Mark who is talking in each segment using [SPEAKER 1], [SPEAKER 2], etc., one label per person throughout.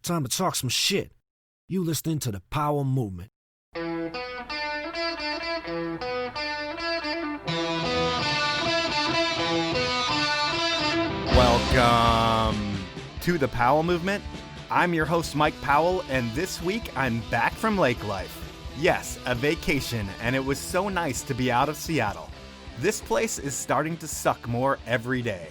[SPEAKER 1] Time to talk some shit. You listening to the Power Movement.
[SPEAKER 2] Welcome to the Powell Movement. I'm your host, Mike Powell, and this week I'm back from lake life. Yes, a vacation, and it was so nice to be out of Seattle. This place is starting to suck more every day.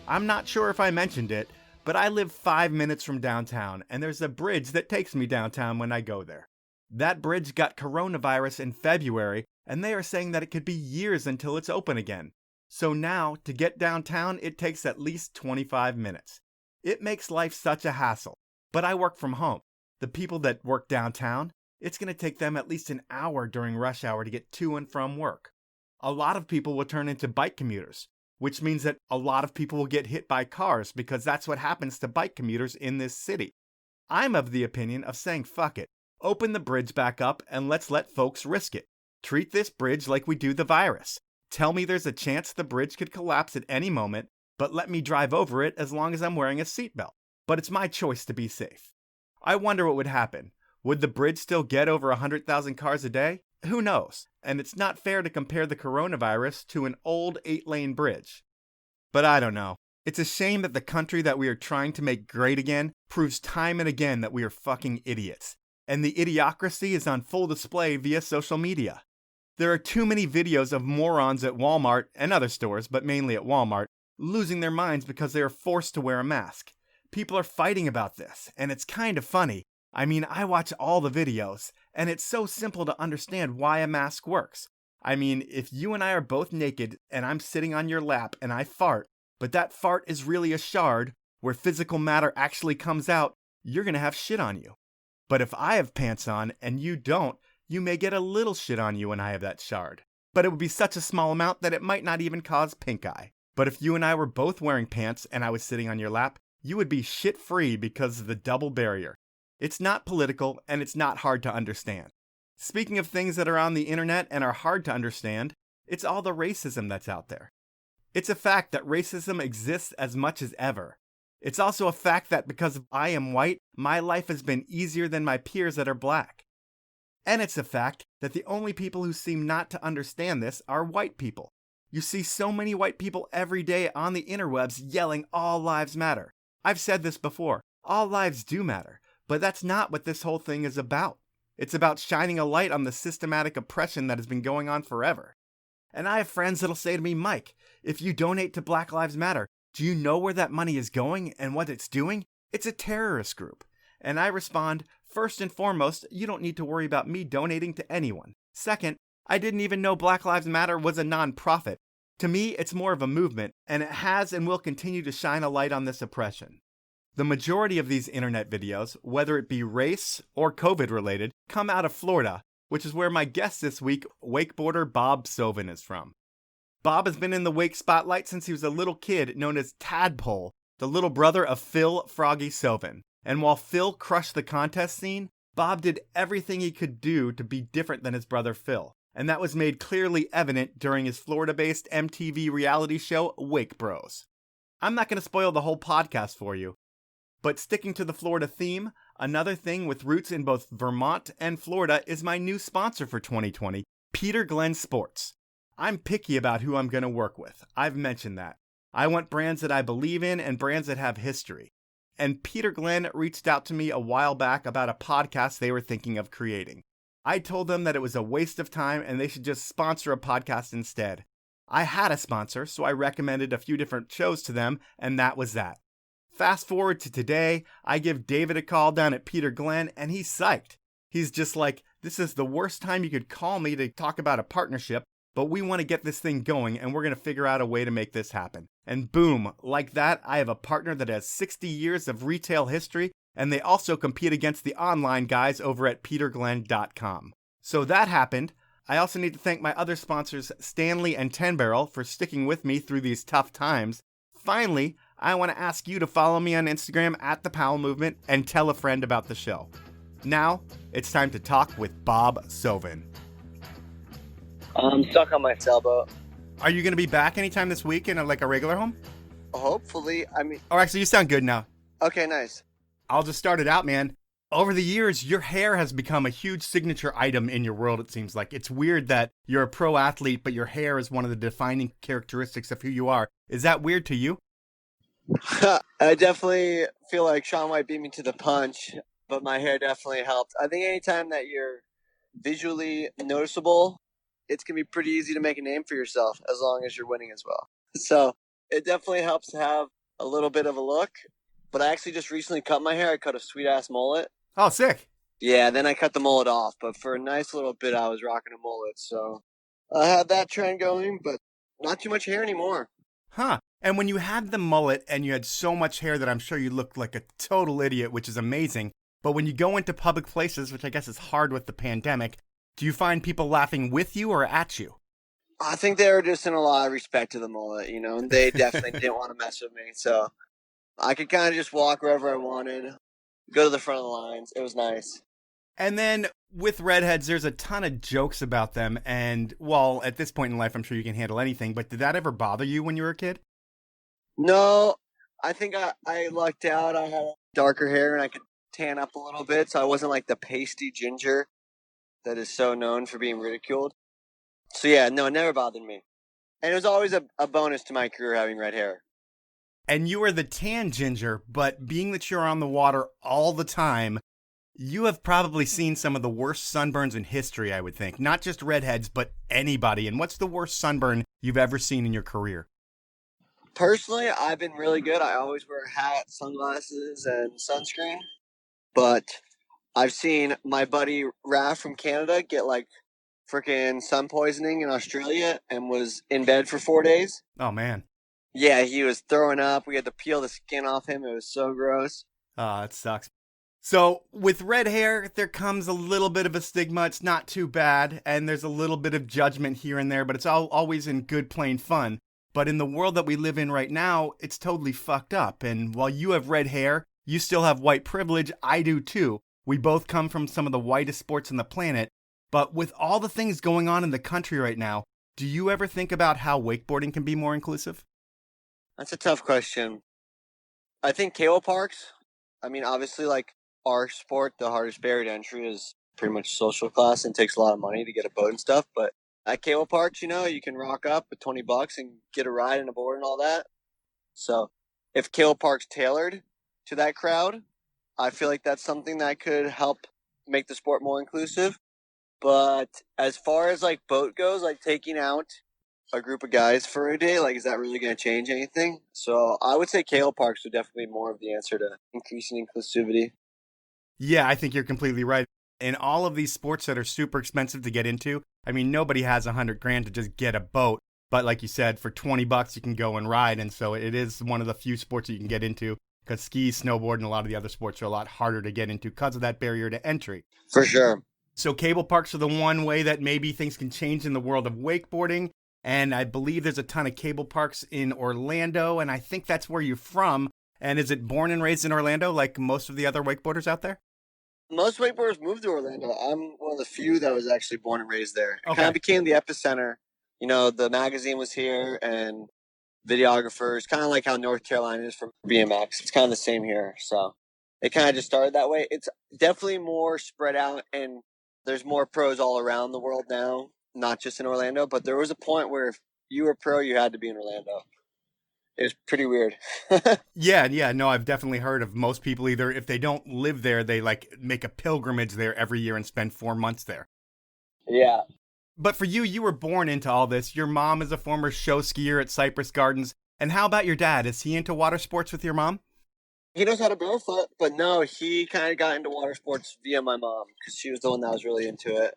[SPEAKER 2] I'm not sure if I mentioned it, but I live 5 minutes from downtown, and there's a bridge that takes me downtown when I go there. That bridge got coronavirus in February, and they are saying that it could be years until it's open again. So now, to get downtown, it takes at least 25 minutes. It makes life such a hassle, but I work from home. The people that work downtown, it's going to take them at least an hour during rush hour to get to and from work. A lot of people will turn into bike commuters, which means that a lot of people will get hit by cars because that's what happens to bike commuters in this city. I'm of the opinion of saying fuck it, open the bridge back up and let's let folks risk it. Treat this bridge like we do the virus. Tell me there's a chance the bridge could collapse at any moment, but let me drive over it as long as I'm wearing a seatbelt. But it's my choice to be safe. I wonder what would happen. Would the bridge still get over 100,000 cars a day? Who knows? And it's not fair to compare the coronavirus to an old 8-lane bridge. But I don't know. It's a shame that the country that we are trying to make great again proves time and again that we are fucking idiots. And the idiocracy is on full display via social media. There are too many videos of morons at Walmart and other stores, but mainly at Walmart, losing their minds because they are forced to wear a mask. People are fighting about this, and it's kind of funny. I mean, I watch all the videos, and it's so simple to understand why a mask works. I mean, if you and I are both naked, and I'm sitting on your lap, and I fart, but that fart is really a shard, where physical matter actually comes out, you're gonna have shit on you. But if I have pants on, and you don't, you may get a little shit on you when I have that shard. But it would be such a small amount that it might not even cause pink eye. But if you and I were both wearing pants, and I was sitting on your lap, you would be shit-free because of the double barrier. It's not political, and it's not hard to understand. Speaking of things that are on the internet and are hard to understand, it's all the racism that's out there. It's a fact that racism exists as much as ever. It's also a fact that because I am white, my life has been easier than my peers that are black. And it's a fact that the only people who seem not to understand this are white people. You see so many white people every day on the interwebs yelling, "All lives matter." I've said this before, all lives do matter. But that's not what this whole thing is about. It's about shining a light on the systematic oppression that has been going on forever. And I have friends that'll say to me, "Mike, if you donate to Black Lives Matter, do you know where that money is going and what it's doing? It's a terrorist group." And I respond, first and foremost, you don't need to worry about me donating to anyone. Second, I didn't even know Black Lives Matter was a non-profit. To me, it's more of a movement, and it has and will continue to shine a light on this oppression. The majority of these internet videos, whether it be race or COVID related, come out of Florida, which is where my guest this week, wakeboarder Bob Soven, is from. Bob has been in the wake spotlight since he was a little kid known as Tadpole, the little brother of Phil Froggy Soven. And while Phil crushed the contest scene, Bob did everything he could do to be different than his brother Phil. And that was made clearly evident during his Florida-based MTV reality show, Wake Bros. I'm not going to spoil the whole podcast for you. But sticking to the Florida theme, another thing with roots in both Vermont and Florida is my new sponsor for 2020, Peter Glenn Sports. I'm picky about who I'm going to work with. I've mentioned that. I want brands that I believe in and brands that have history. And Peter Glenn reached out to me a while back about a podcast they were thinking of creating. I told them that it was a waste of time and they should just sponsor a podcast instead. I had a sponsor, so I recommended a few different shows to them, and that was that. Fast forward to today, I give David a call down at Peter Glenn, and he's psyched. He's just like, "This is the worst time you could call me to talk about a partnership, but we want to get this thing going, and we're going to figure out a way to make this happen." And boom, like that, I have a partner that has 60 years of retail history, and they also compete against the online guys over at peterglenn.com. So that happened. I also need to thank my other sponsors, Stanley and 10 Barrel, for sticking with me through these tough times. Finally, I want to ask you to follow me on Instagram at The Powell Movement and tell a friend about the show. Now, it's time to talk with Bob Soven.
[SPEAKER 3] I'm stuck on my sailboat.
[SPEAKER 2] Are you going to be back anytime this week in a regular home?
[SPEAKER 3] Hopefully.
[SPEAKER 2] Oh, actually, you sound good now.
[SPEAKER 3] Okay, nice.
[SPEAKER 2] I'll just start it out, man. Over the years, your hair has become a huge signature item in your world, it seems like. It's weird that you're a pro athlete, but your hair is one of the defining characteristics of who you are. Is that weird to you?
[SPEAKER 3] I definitely feel like Sean might beat me to the punch, but my hair definitely helped. I think anytime that you're visually noticeable, it's going to be pretty easy to make a name for yourself as long as you're winning as well. So it definitely helps to have a little bit of a look. But I actually just recently cut my hair. I cut a sweet-ass mullet.
[SPEAKER 2] Oh, sick.
[SPEAKER 3] Yeah, then I cut the mullet off. But for a nice little bit, I was rocking a mullet. So I had that trend going, but not too much hair anymore.
[SPEAKER 2] Huh. And when you had the mullet and you had so much hair that I'm sure you looked like a total idiot, which is amazing. But when you go into public places, which I guess is hard with the pandemic, do you find people laughing with you or at you?
[SPEAKER 3] I think they were just in a lot of respect to the mullet, and they definitely didn't want to mess with me. So I could kind of just walk wherever I wanted, go to the front of the lines. It was nice.
[SPEAKER 2] And then with redheads, there's a ton of jokes about them. And, well, at this point in life, I'm sure you can handle anything. But did that ever bother you when you were a kid?
[SPEAKER 3] No, I think I lucked out. I had darker hair and I could tan up a little bit. So I wasn't like the pasty ginger that is so known for being ridiculed. So, yeah, no, it never bothered me. And it was always a bonus to my career having red hair.
[SPEAKER 2] And you are the tan ginger, but being that you're on the water all the time, you have probably seen some of the worst sunburns in history, I would think. Not just redheads, but anybody. And what's the worst sunburn you've ever seen in your career?
[SPEAKER 3] Personally, I've been really good. I always wear a hat, sunglasses, and sunscreen. But I've seen my buddy Raph from Canada get like freaking sun poisoning in Australia and was in bed for 4 days.
[SPEAKER 2] Oh, man.
[SPEAKER 3] Yeah, he was throwing up. We had to peel the skin off him. It was so gross.
[SPEAKER 2] Oh, it sucks. So with red hair, there comes a little bit of a stigma. It's not too bad. And there's a little bit of judgment here and there, but it's always in good, plain fun. But in the world that we live in right now, it's totally fucked up. And while you have red hair, you still have white privilege. I do too. We both come from some of the whitest sports on the planet. But with all the things going on in the country right now, do you ever think about how wakeboarding can be more inclusive?
[SPEAKER 3] That's a tough question. I think cable parks, obviously, like our sport, the hardest barrier to entry is pretty much social class and takes a lot of money to get a boat and stuff. But at cable parks, you can rock up with $20 and get a ride and a board and all that. So if cable parks tailored to that crowd, I feel like that's something that could help make the sport more inclusive. But as far as like boat goes, like taking out a group of guys for a day, like, is that really going to change anything? So I would say cable parks would definitely be more of the answer to increasing inclusivity.
[SPEAKER 2] Yeah, I think you're completely right. In all of these sports that are super expensive to get into, nobody has $100,000 to just get a boat. But like you said, for $20, you can go and ride. And so it is one of the few sports you can get into because ski, snowboard, and a lot of the other sports are a lot harder to get into because of that barrier to entry.
[SPEAKER 3] For sure.
[SPEAKER 2] So cable parks are the one way that maybe things can change in the world of wakeboarding. And I believe there's a ton of cable parks in Orlando, and I think that's where you're from. And is it born and raised in Orlando like most of the other wakeboarders out there?
[SPEAKER 3] Most wakeboarders moved to Orlando. I'm one of the few that was actually born and raised there. It
[SPEAKER 2] Okay.
[SPEAKER 3] kind of became the epicenter. The magazine was here and videographers, kind of like how North Carolina is for BMX. It's kind of the same here. So it kind of just started that way. It's definitely more spread out, and there's more pros all around the world now, not just in Orlando. But there was a point where if you were pro, you had to be in Orlando. It was pretty weird.
[SPEAKER 2] Yeah, no, I've definitely heard of most people either if they don't live there, they like make a pilgrimage there every year and spend 4 months there.
[SPEAKER 3] Yeah.
[SPEAKER 2] But for you, you were born into all this. Your mom is a former show skier at Cypress Gardens. And how about your dad? Is he into water sports with your mom?
[SPEAKER 3] He knows how to barefoot, but no, he kind of got into water sports via my mom because she was the one that was really into it.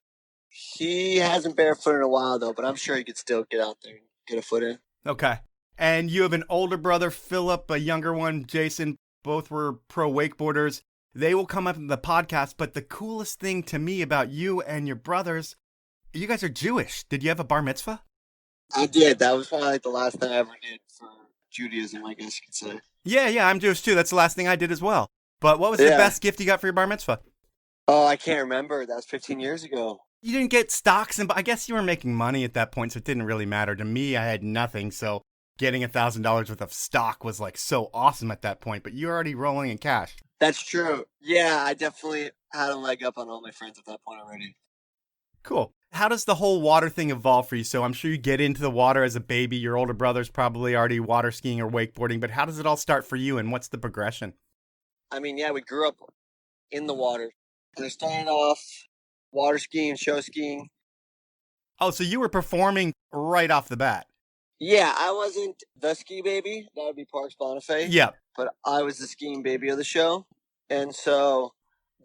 [SPEAKER 3] He hasn't barefooted in a while, though, but I'm sure he could still get out there and get a foot in.
[SPEAKER 2] Okay. And you have an older brother, Philip, a younger one, Jason. Both were pro wakeboarders. They will come up in the podcast, but the coolest thing to me about you and your brothers, you guys are Jewish. Did you have a bar mitzvah?
[SPEAKER 3] I did. That was probably like the last thing I ever did for Judaism, I guess you could say.
[SPEAKER 2] Yeah, I'm Jewish too. That's the last thing I did as well. But what was the best gift you got for your bar mitzvah?
[SPEAKER 3] Oh, I can't remember. That was 15 years ago.
[SPEAKER 2] You didn't get stocks, and I guess you were making money at that point, so it didn't really matter. To me, I had nothing, so getting $1,000 worth of stock was like so awesome at that point, but you're already rolling in cash.
[SPEAKER 3] That's true. Yeah, I definitely had a leg up on all my friends at that point already.
[SPEAKER 2] Cool. How does the whole water thing evolve for you? So I'm sure you get into the water as a baby. Your older brother's probably already water skiing or wakeboarding, but how does it all start for you and what's the progression?
[SPEAKER 3] I mean, yeah, we grew up in the water. And I started off water skiing, show skiing.
[SPEAKER 2] Oh, so you were performing right off the bat.
[SPEAKER 3] Yeah, I wasn't the ski baby. That would be Parks Bonifay.
[SPEAKER 2] Yeah.
[SPEAKER 3] But I was the skiing baby of the show. And so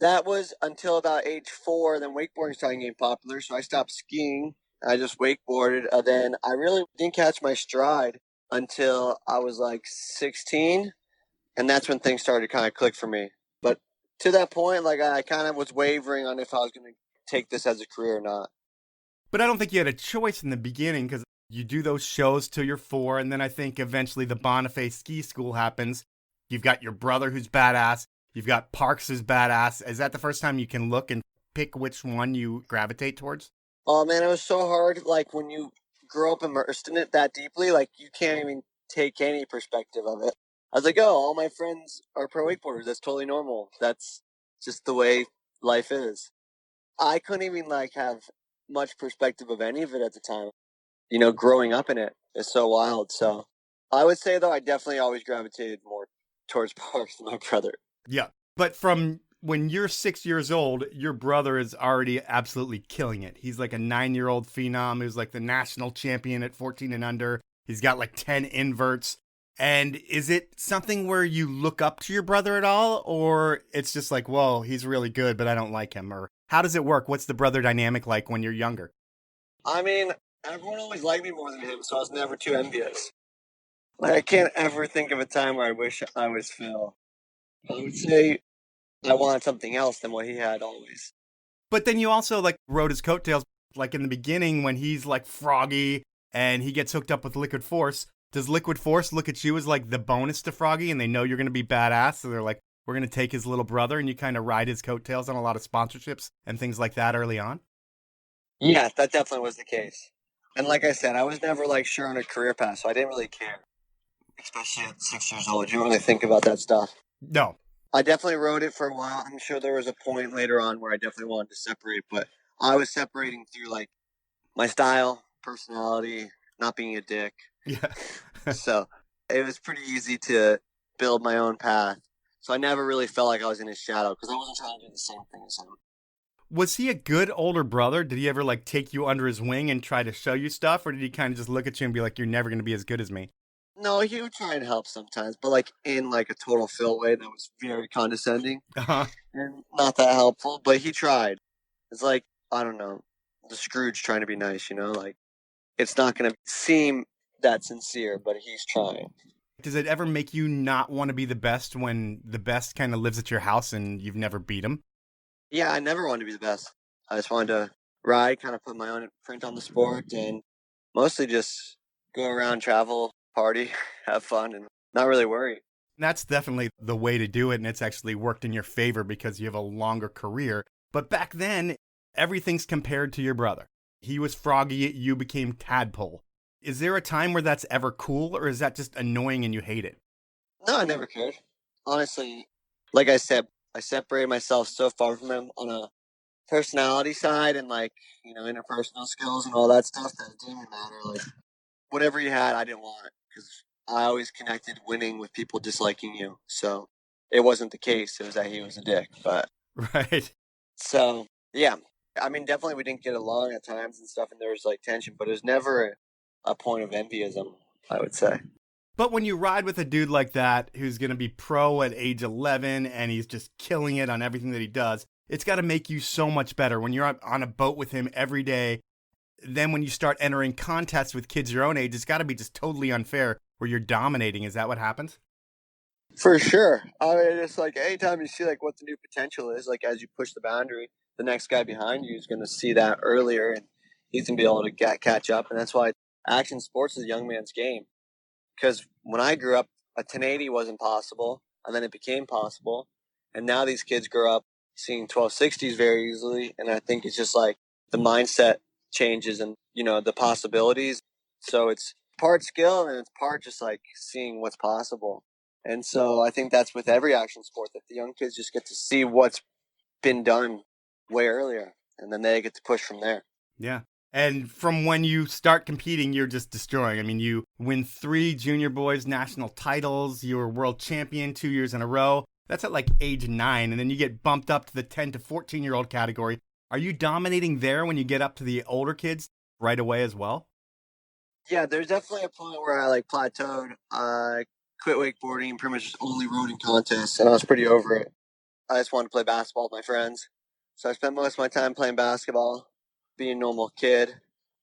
[SPEAKER 3] that was until about age 4. Then wakeboarding started getting popular. So I stopped skiing. I just wakeboarded. And then I really didn't catch my stride until I was like 16. And that's when things started to kind of click for me. But to that point, like I kind of was wavering on if I was going to take this as a career or not.
[SPEAKER 2] But I don't think you had a choice in the beginning because you do those shows till you're 4, and then I think eventually the Bonifay Ski School happens. You've got your brother who's badass. You've got Parks who's badass. Is that the first time you can look and pick which one you gravitate towards?
[SPEAKER 3] Oh man, it was so hard. Like when you grow up immersed in it that deeply, like you can't even take any perspective of it. I was like, oh, all my friends are pro wakeboarders. That's totally normal. That's just the way life is. I couldn't even like have much perspective of any of it at the time. You know, growing up in it is so wild. So I would say though, I definitely always gravitated more towards Parks than my brother.
[SPEAKER 2] Yeah. But from when you're 6 years old, your brother is already absolutely killing it. He's like a 9-year-old phenom who's like the national champion at 14 and under. He's got like 10 inverts. And is it something where you look up to your brother at all? Or it's just like, whoa, he's really good, but I don't like him? Or how does it work? What's the brother dynamic like when you're younger?
[SPEAKER 3] I mean, everyone always liked me more than him, so I was never too envious. Like I can't ever think of a time where I wish I was Phil. I would say I wanted something else than what he had always.
[SPEAKER 2] But then you also like rode his coattails, like in the beginning when he's like Froggy and he gets hooked up with Liquid Force. Does Liquid Force look at you as like the bonus to Froggy and they know you're going to be badass? So they're like, we're going to take his little brother, and you kind of ride his coattails on a lot of sponsorships and things like that early on?
[SPEAKER 3] Yeah, that definitely was the case. And like I said, I was never like sure on a career path, so I didn't really care. Especially at 6 years old, you don't really think about that stuff.
[SPEAKER 2] No.
[SPEAKER 3] I definitely rode it for a while. I'm sure there was a point later on where I definitely wanted to separate, but I was separating through like my style, personality, not being a dick.
[SPEAKER 2] Yeah.
[SPEAKER 3] So it was pretty easy to build my own path. So I never really felt like I was in his shadow because I wasn't trying to do the same thing as him.
[SPEAKER 2] Was he a good older brother? Did he ever like take you under his wing and try to show you stuff? Or did he kind of just look at you and be like, you're never going to be as good as me?
[SPEAKER 3] No, he would try and help sometimes, but like in like a total Phil way that was very condescending
[SPEAKER 2] Uh-huh.
[SPEAKER 3] and not that helpful. But he tried. It's like I don't know, the Scrooge trying to be nice. You know, like it's not going to seem that sincere, but he's trying.
[SPEAKER 2] Does it ever make you not want to be the best when the best kind of lives at your house and you've never beat him?
[SPEAKER 3] Yeah, I never wanted to be the best. I just wanted to ride, kind of put my own print on the sport, and mostly just go around, travel, party, have fun, and not really worry.
[SPEAKER 2] That's definitely the way to do it, and it's actually worked in your favor because you have a longer career. But back then, everything's compared to your brother. He was Froggy, you became Tadpole. Is there a time where that's ever cool, or is that just annoying and you hate it?
[SPEAKER 3] No, I never cared. Honestly, like I said, I separated myself so far from him on a personality side and like, you know, interpersonal skills and all that stuff that it didn't even matter. Like, whatever you had, I didn't want it because I always connected winning with people disliking you. So it wasn't the case. It was that he was a dick. But
[SPEAKER 2] Right.
[SPEAKER 3] so, yeah. I mean, definitely we didn't get along at times and stuff, and there was like tension, but it was never a point of envyism, I would say.
[SPEAKER 2] But when you ride with a dude like that, who's going to be pro at age 11 and he's just killing it on everything that he does, it's got to make you so much better. When you're on a boat with him every day, then when you start entering contests with kids your own age, it's got to be just totally unfair where you're dominating. Is that what happens?
[SPEAKER 3] For sure. I mean, it's like anytime you see like what the new potential is, like as you push the boundary, the next guy behind you is going to see that earlier, and he's going to be able to catch up. And that's why action sports is a young man's game. Because when I grew up, a 1080 wasn't possible, and then it became possible. And now these kids grow up seeing 1260s very easily, and I think it's just like the mindset changes and, you know, the possibilities. So it's part skill and it's part just like seeing what's possible. And so I think that's with every action sport, that the young kids just get to see what's been done way earlier, and then they get to push from there.
[SPEAKER 2] Yeah. And from when you start competing, you're just destroying. I mean, you win 3 junior boys national titles. You were world champion 2 years in a row. That's at like age 9. And then you get bumped up to the 10 to 14-year-old category. Are you dominating there when you get up to the older kids right away as well?
[SPEAKER 3] Yeah, there's definitely a point where I like plateaued. I quit wakeboarding and pretty much just only rode in contests, and I was pretty over it. I just wanted to play basketball with my friends. So I spent most of my time playing basketball, being a normal kid.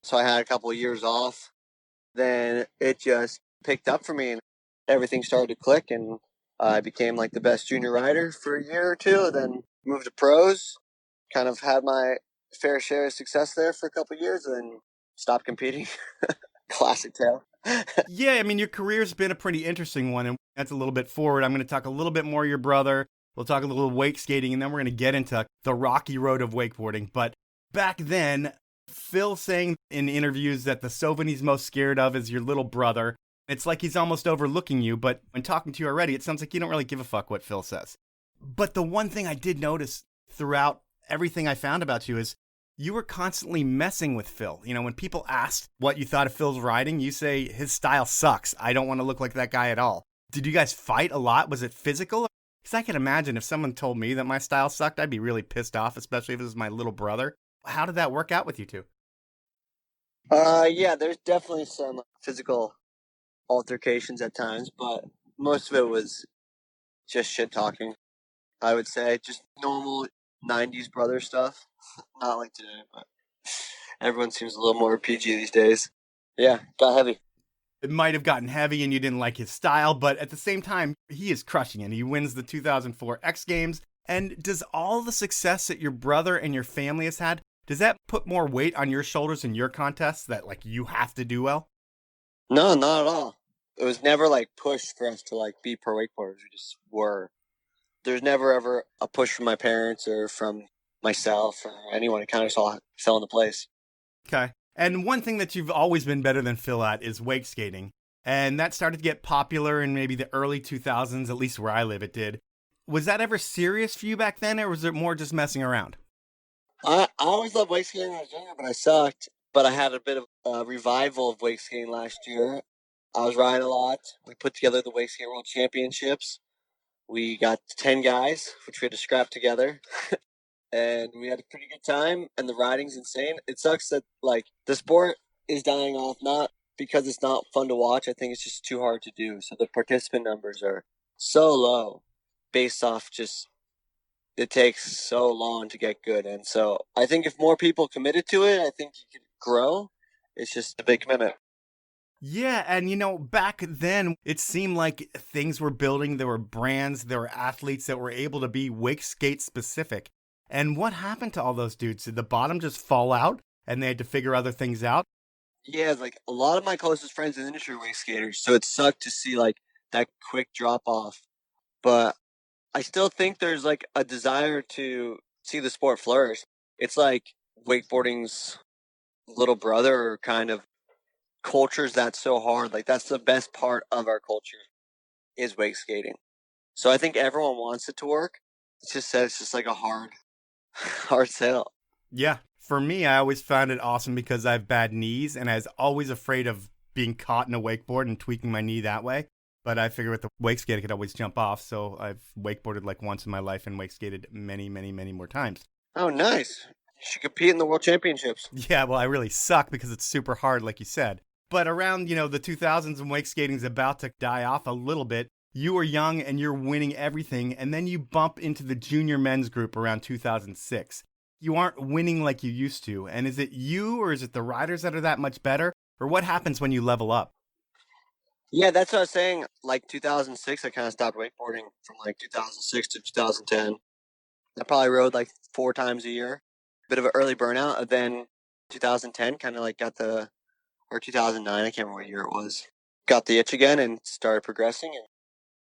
[SPEAKER 3] So I had a couple of years off. Then it just picked up for me, and everything started to click, and I became like the best junior rider for a year or two, then moved to pros, kind of had my fair share of success there for a couple of years, and then stopped competing. Classic tale.
[SPEAKER 2] Yeah, I mean, your career's been a pretty interesting one, and that's a little bit forward. I'm going to talk a little bit more of your brother. We'll talk a little wake skating, and then we're going to get into the rocky road of wakeboarding. But back then, Phil saying in interviews that the Soven he's most scared of is your little brother. It's like he's almost overlooking you, but when talking to you already, it sounds like you don't really give a fuck what Phil says. But the one thing I did notice throughout everything I found about you is you were constantly messing with Phil. You know, when people asked what you thought of Phil's riding, you say, his style sucks. I don't want to look like that guy at all. Did you guys fight a lot? Was it physical? Because I can imagine if someone told me that my style sucked, I'd be really pissed off, especially if it was my little brother. How did that work out with you two?
[SPEAKER 3] Yeah, there's definitely some physical altercations at times, but most of it was just shit talking. I would say just normal 90s brother stuff. Not like today, but everyone seems a little more PG these days. Yeah, got heavy.
[SPEAKER 2] It might have gotten heavy and you didn't like his style, but at the same time, he is crushing it. He wins the 2004 X Games. And does all the success that your brother and your family has had, does that put more weight on your shoulders in your contests that like you have to do well?
[SPEAKER 3] No, not at all. It was never like pushed for us to like be pro wakeboarders. We just were. There's never ever a push from my parents or from myself or anyone. It kind of just all fell into place.
[SPEAKER 2] Okay. And one thing that you've always been better than Phil at is wake skating. And that started to get popular in maybe the early 2000s, at least where I live, it did. Was that ever serious for you back then, or was it more just messing around?
[SPEAKER 3] I always loved wake skating when I was younger, but I sucked. But I had a bit of a revival of wake skating last year. I was riding a lot. We put together the Wake Skate World Championships. We got 10 guys, which we had to scrap together. And we had a pretty good time, and the riding's insane. It sucks that, like, the sport is dying off, not because it's not fun to watch. I think it's just too hard to do. So the participant numbers are so low based off just it takes so long to get good. And so I think if more people committed to it, I think you could grow. It's just a big commitment.
[SPEAKER 2] Yeah, and you know, back then, it seemed like things were building. There were brands, there were athletes that were able to be wake skate specific. And what happened to all those dudes? Did the bottom just fall out and they had to figure other things out?
[SPEAKER 3] Yeah, like a lot of my closest friends in the industry are wake skaters, so it sucked to see like that quick drop off. But I still think there's like a desire to see the sport flourish. It's like wakeboarding's little brother, or kind of cultures that's so hard. Like that's the best part of our culture is wake skating. So I think everyone wants it to work. It's just that it's just like a hard sell.
[SPEAKER 2] Yeah, for me, I always found it awesome because I have bad knees and I was always afraid of being caught in a wakeboard and tweaking my knee that way. But I figured with the wake skate, I could always jump off. So I've wakeboarded like once in my life and wake skated many, many, many more times.
[SPEAKER 3] Oh, nice. You should compete in the World Championships.
[SPEAKER 2] Yeah, well, I really suck because it's super hard, like you said. But around, the 2000s and wake skating's about to die off a little bit, you were young and you're winning everything. And then you bump into the junior men's group around 2006. You aren't winning like you used to. And is it you or is it the riders that are that much better? Or what happens when you level up?
[SPEAKER 3] Yeah, that's what I was saying. Like 2006, I kind of stopped wakeboarding from like 2006 to 2010. I probably rode like 4 times a year. Bit of an early burnout. And then 2010 kind of like or 2009, I can't remember what year it was. Got the itch again and started progressing and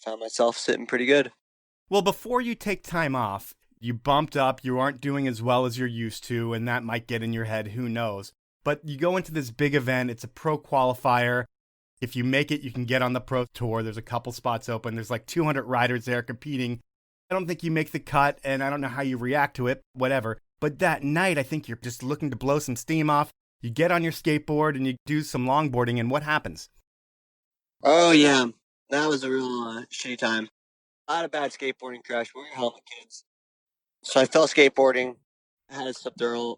[SPEAKER 3] found myself sitting pretty good.
[SPEAKER 2] Well, before you take time off, you bumped up, you aren't doing as well as you're used to, and that might get in your head, who knows. But you go into this big event, it's a pro qualifier. If you make it, you can get on the pro tour. There's a couple spots open. There's like 200 riders there competing. I don't think you make the cut, and I don't know how you react to it, whatever. But that night, I think you're just looking to blow some steam off. You get on your skateboard and you do some longboarding, and what happens?
[SPEAKER 3] Oh, yeah. That was a real shitty time. I had a bad skateboarding crash. We were helmet kids. So I fell skateboarding. I had a subdural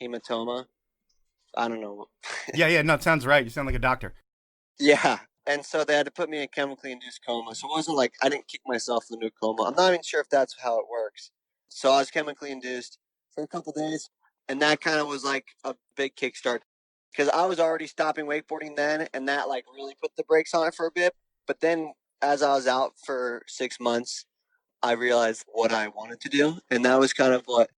[SPEAKER 3] hematoma. I don't know.
[SPEAKER 2] Yeah, no, it sounds right. You sound like a doctor.
[SPEAKER 3] Yeah. And so they had to put me in a chemically induced coma. So it wasn't like I didn't kick myself into a coma. I'm not even sure if that's how it works. So I was chemically induced for a couple days. And that kind of was like a big kickstart. Because I was already stopping wakeboarding then. And that like really put the brakes on it for a bit. But then as I was out for 6 months, I realized what I wanted to do. And that was kind of what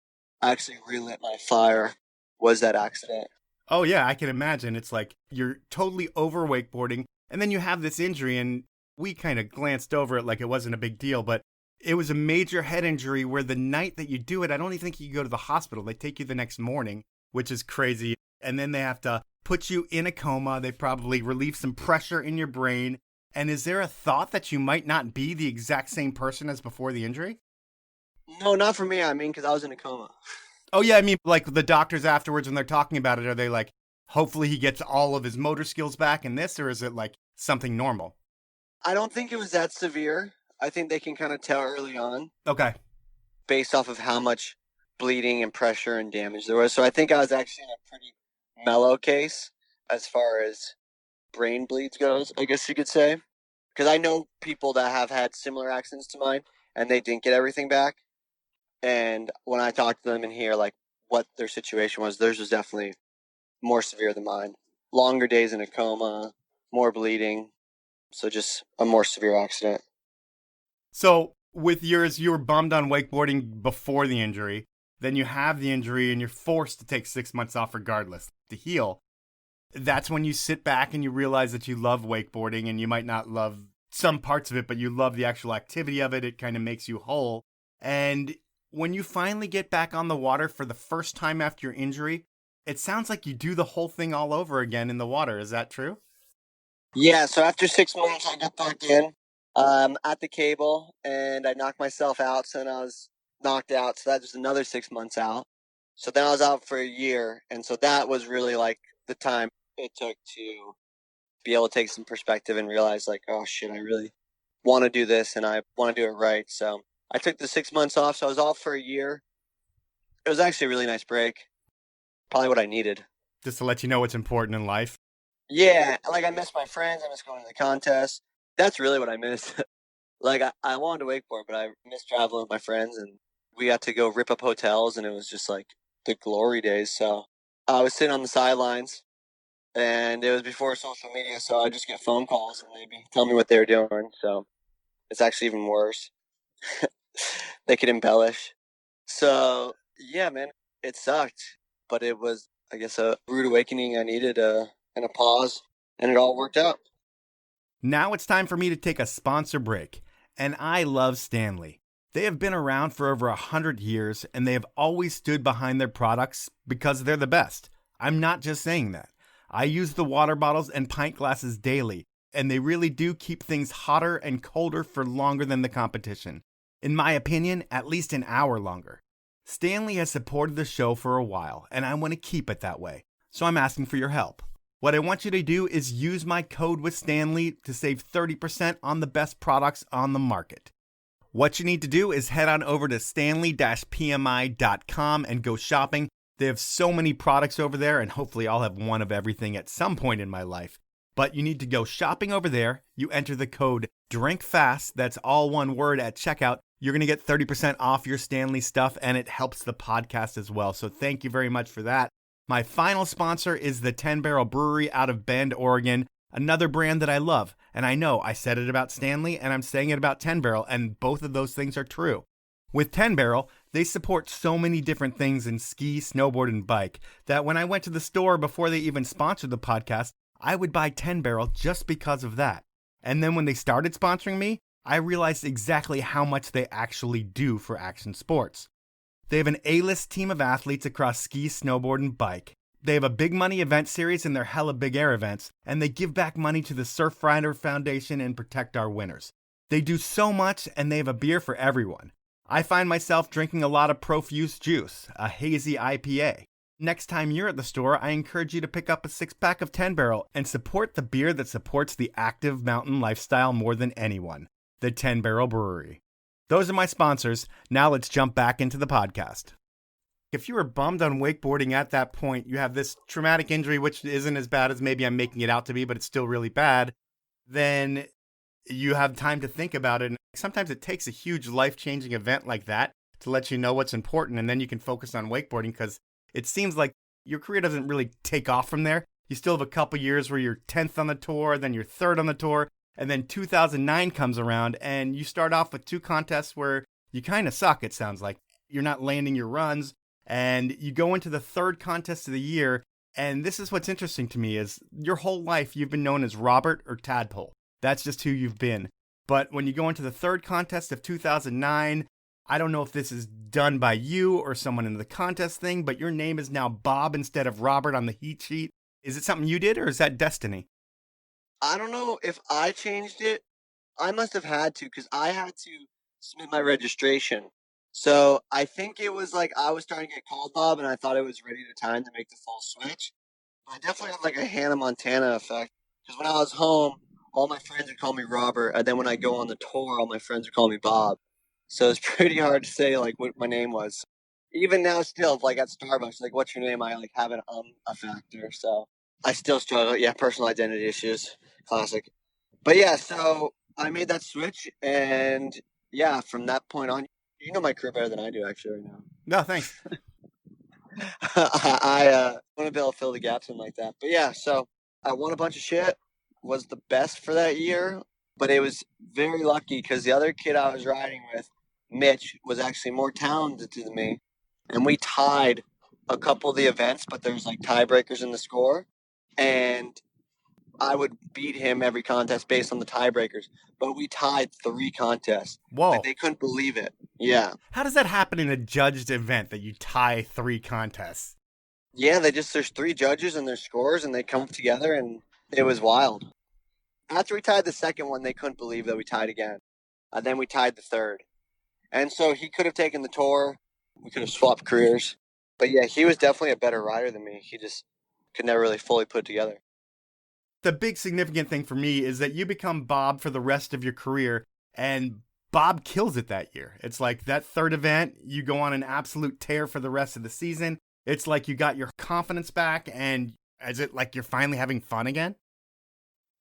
[SPEAKER 3] actually relit my fire, was that accident.
[SPEAKER 2] Oh, yeah, I can imagine. It's like you're totally over wakeboarding, and then you have this injury, and we kind of glanced over it like it wasn't a big deal, but it was a major head injury where the night that you do it, I don't even think you go to the hospital. They take you the next morning, which is crazy, and then they have to put you in a coma. They probably relieve some pressure in your brain. And is there a thought that you might not be the exact same person as before the injury?
[SPEAKER 3] No, not for me. I mean, because I was in a coma.
[SPEAKER 2] Oh, yeah, I mean, like the doctors afterwards when they're talking about it, are they like, hopefully he gets all of his motor skills back in this, or is it like something normal?
[SPEAKER 3] I don't think it was that severe. I think they can kind of tell early on.
[SPEAKER 2] Okay.
[SPEAKER 3] Based off of how much bleeding and pressure and damage there was. So I think I was actually in a pretty mellow case as far as brain bleeds goes, I guess you could say. Because I know people that have had similar accidents to mine and they didn't get everything back. And when I talk to them and hear like what their situation was, theirs was definitely more severe than mine. Longer days in a coma, more bleeding. So just a more severe accident.
[SPEAKER 2] So with yours, you were bummed on wakeboarding before the injury. Then you have the injury and you're forced to take 6 months off regardless to heal. That's when you sit back and you realize that you love wakeboarding, and you might not love some parts of it, but you love the actual activity of it. It kind of makes you whole. And when you finally get back on the water for the first time after your injury, it sounds like you do the whole thing all over again in the water. Is that true?
[SPEAKER 3] Yeah, so after 6 months, I got back in at the cable, and I knocked myself out, so then I was knocked out, so that was another 6 months out. So then I was out for a year, and so that was really like the time it took to be able to take some perspective and realize like, oh shit, I really want to do this, and I want to do it right. So I took the 6 months off, so I was off for a year. It was actually a really nice break. Probably what I needed.
[SPEAKER 2] Just to let you know what's important in life.
[SPEAKER 3] Yeah, like I miss my friends. I miss going to the contest. That's really what I miss. Like I wanted to wakeboard, but I miss traveling with my friends, and we got to go rip up hotels, and it was just like the glory days. So I was sitting on the sidelines, and it was before social media, so I just get phone calls and they'd be telling me what they were doing. So it's actually even worse. They could embellish. So yeah, man, it sucked, but it was, I guess, a rude awakening I needed, and a pause, and it all worked out.
[SPEAKER 2] Now it's time for me to take a sponsor break. And I love Stanley. They have been around for over 100 years, and they have always stood behind their products because they're the best. I'm not just saying that. I use the water bottles and pint glasses daily, and they really do keep things hotter and colder for longer than the competition. In my opinion, at least an hour longer. Stanley has supported the show for a while, and I want to keep it that way. So I'm asking for your help. What I want you to do is use my code with Stanley to save 30% on the best products on the market. What you need to do is head on over to stanley-pmi.com and go shopping. They have so many products over there, and hopefully I'll have one of everything at some point in my life. But you need to go shopping over there. You enter the code DRINKFAST, that's all one word, at checkout. You're going to get 30% off your Stanley stuff, and it helps the podcast as well. So thank you very much for that. My final sponsor is the 10 Barrel Brewery out of Bend, Oregon, another brand that I love. And I know I said it about Stanley and I'm saying it about 10 Barrel, and both of those things are true. With 10 Barrel, they support so many different things in ski, snowboard, and bike that when I went to the store before they even sponsored the podcast, I would buy 10 Barrel just because of that. And then when they started sponsoring me, I realized exactly how much they actually do for action sports. They have an A-list team of athletes across ski, snowboard, and bike, They have a big money event series and they're hella big air events, and they give back money to the Surfrider Foundation and protect our winners. They do so much, and they have a beer for everyone. I find myself drinking a lot of Profuse Juice, a hazy IPA. Next time you're at the store, I encourage you to pick up a 6-pack of 10 Barrel and support the beer that supports the active mountain lifestyle more than anyone, the 10 Barrel Brewery. Those are my sponsors. Now let's jump back into the podcast. If you were bummed on wakeboarding at that point, you have this traumatic injury, which isn't as bad as maybe I'm making it out to be, but it's still really bad, then you have time to think about it. And sometimes it takes a huge life-changing event like that to let you know what's important, and then you can focus on wakeboarding, because it seems like your career doesn't really take off from there. You still have a couple years where you're 10th on the tour, then you're 3rd on the tour, and then 2009 comes around, and you start off with 2 contests where you kind of suck, it sounds like. You're not landing your runs, and you go into the 3rd contest of the year, and this is what's interesting to me, is your whole life you've been known as Robert or Tadpole. That's just who you've been. But when you go into the 3rd contest of 2009, I don't know if this is done by you or someone in the contest thing, but your name is now Bob instead of Robert on the heat sheet. Is it something you did, or is that destiny?
[SPEAKER 3] I don't know if I changed it. I must have had to, because I had to submit my registration. So I think it was like I was starting to get called Bob, and I thought it was ready to time to make the full switch. But I definitely had like a Hannah Montana effect, because when I was home, all my friends would call me Robert, and then when I go on the tour, all my friends would call me Bob. So it's pretty hard to say like what my name was. Even now, still, like at Starbucks, like what's your name? I like have a factor. So I still struggle. Yeah, personal identity issues, classic. But yeah, so I made that switch, and yeah, from that point on, you know my career better than I do actually right now.
[SPEAKER 2] No, thanks.
[SPEAKER 3] I want to be able to fill the gaps in like that. But yeah, so I won a bunch of shit. Was the best for that year, but it was very lucky because the other kid I was riding with, Mitch, was actually more talented than me, and we tied a couple of the events, but there's like tiebreakers in the score, and I would beat him every contest based on the tiebreakers. But we tied 3 contests.
[SPEAKER 2] Whoa.
[SPEAKER 3] Like, they couldn't believe it. Yeah.
[SPEAKER 2] How does that happen in a judged event, that you tie 3 contests?
[SPEAKER 3] Yeah, there's 3 judges and their scores, and they come together, and it was wild. After we tied the second one, they couldn't believe that we tied again. Then we tied the 3rd. And so he could have taken the tour. We could have swapped careers. But yeah, he was definitely a better rider than me. He just could never really fully put it together.
[SPEAKER 2] The big significant thing for me is that you become Bob for the rest of your career, and Bob kills it that year. It's like that 3rd event, you go on an absolute tear for the rest of the season. It's like you got your confidence back, and is it like you're finally having fun again?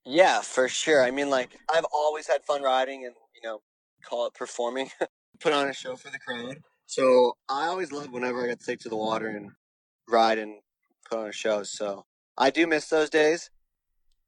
[SPEAKER 3] Yeah, for sure. I mean, like, I've always had fun riding and, call it performing, put on a show for the crowd. So I always loved whenever I got to take to the water and ride and put on a show. So I do miss those days.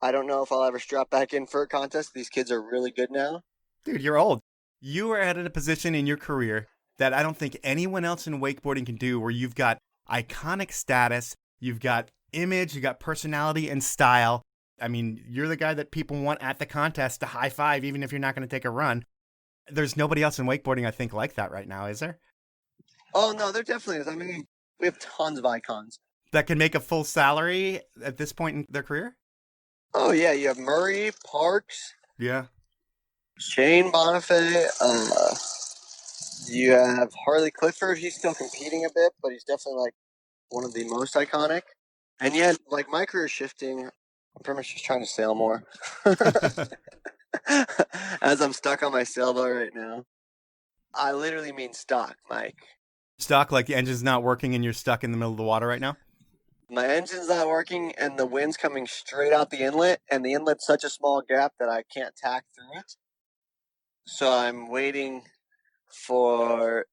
[SPEAKER 3] I don't know if I'll ever strap back in for a contest. These kids are really good now.
[SPEAKER 2] Dude, you're old. You are at a position in your career that I don't think anyone else in wakeboarding can do, where you've got iconic status, you've got image, you got personality and style. I mean, you're the guy that people want at the contest to high five, even if you're not going to take a run. There's nobody else in wakeboarding, I think, like that right now, is there?
[SPEAKER 3] Oh, no, there definitely is. I mean, we have tons of icons.
[SPEAKER 2] That can make a full salary at this point in their career?
[SPEAKER 3] Oh, yeah, you have Murray, Parks.
[SPEAKER 2] Yeah.
[SPEAKER 3] Shane Bonifay. You have Harley Clifford. He's still competing a bit, but he's definitely, like, one of the most iconic. And yet, like, my career is shifting. I'm pretty much just trying to sail more. As I'm stuck on my sailboat right now. I literally mean stuck, Mike.
[SPEAKER 2] Stuck, like the engine's not working and you're stuck in the middle of the water right now?
[SPEAKER 3] My engine's not working and the wind's coming straight out the inlet, and the inlet's such a small gap that I can't tack through it. So I'm waiting for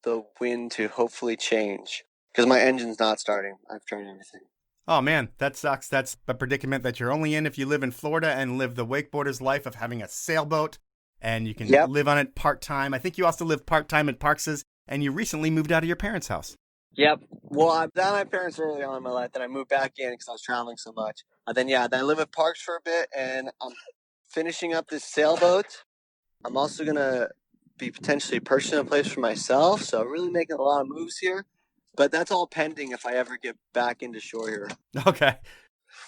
[SPEAKER 3] the wind to hopefully change, because my engine's not starting. I've tried everything.
[SPEAKER 2] Oh man, that sucks. That's a predicament that you're only in if you live in Florida and live the wakeboarder's life of having a sailboat, and you can live on it part-time. I think you also live part-time at Parks's, and you recently moved out of your parents' house.
[SPEAKER 3] Yep. Well, I was at my parents early on in my life, then I moved back in because I was traveling so much. Then I live at Parks for a bit, and I'm finishing up this sailboat. I'm also going to be potentially purchasing a place for myself, so really making a lot of moves here. But that's all pending if I ever get back into shore here.
[SPEAKER 2] Okay.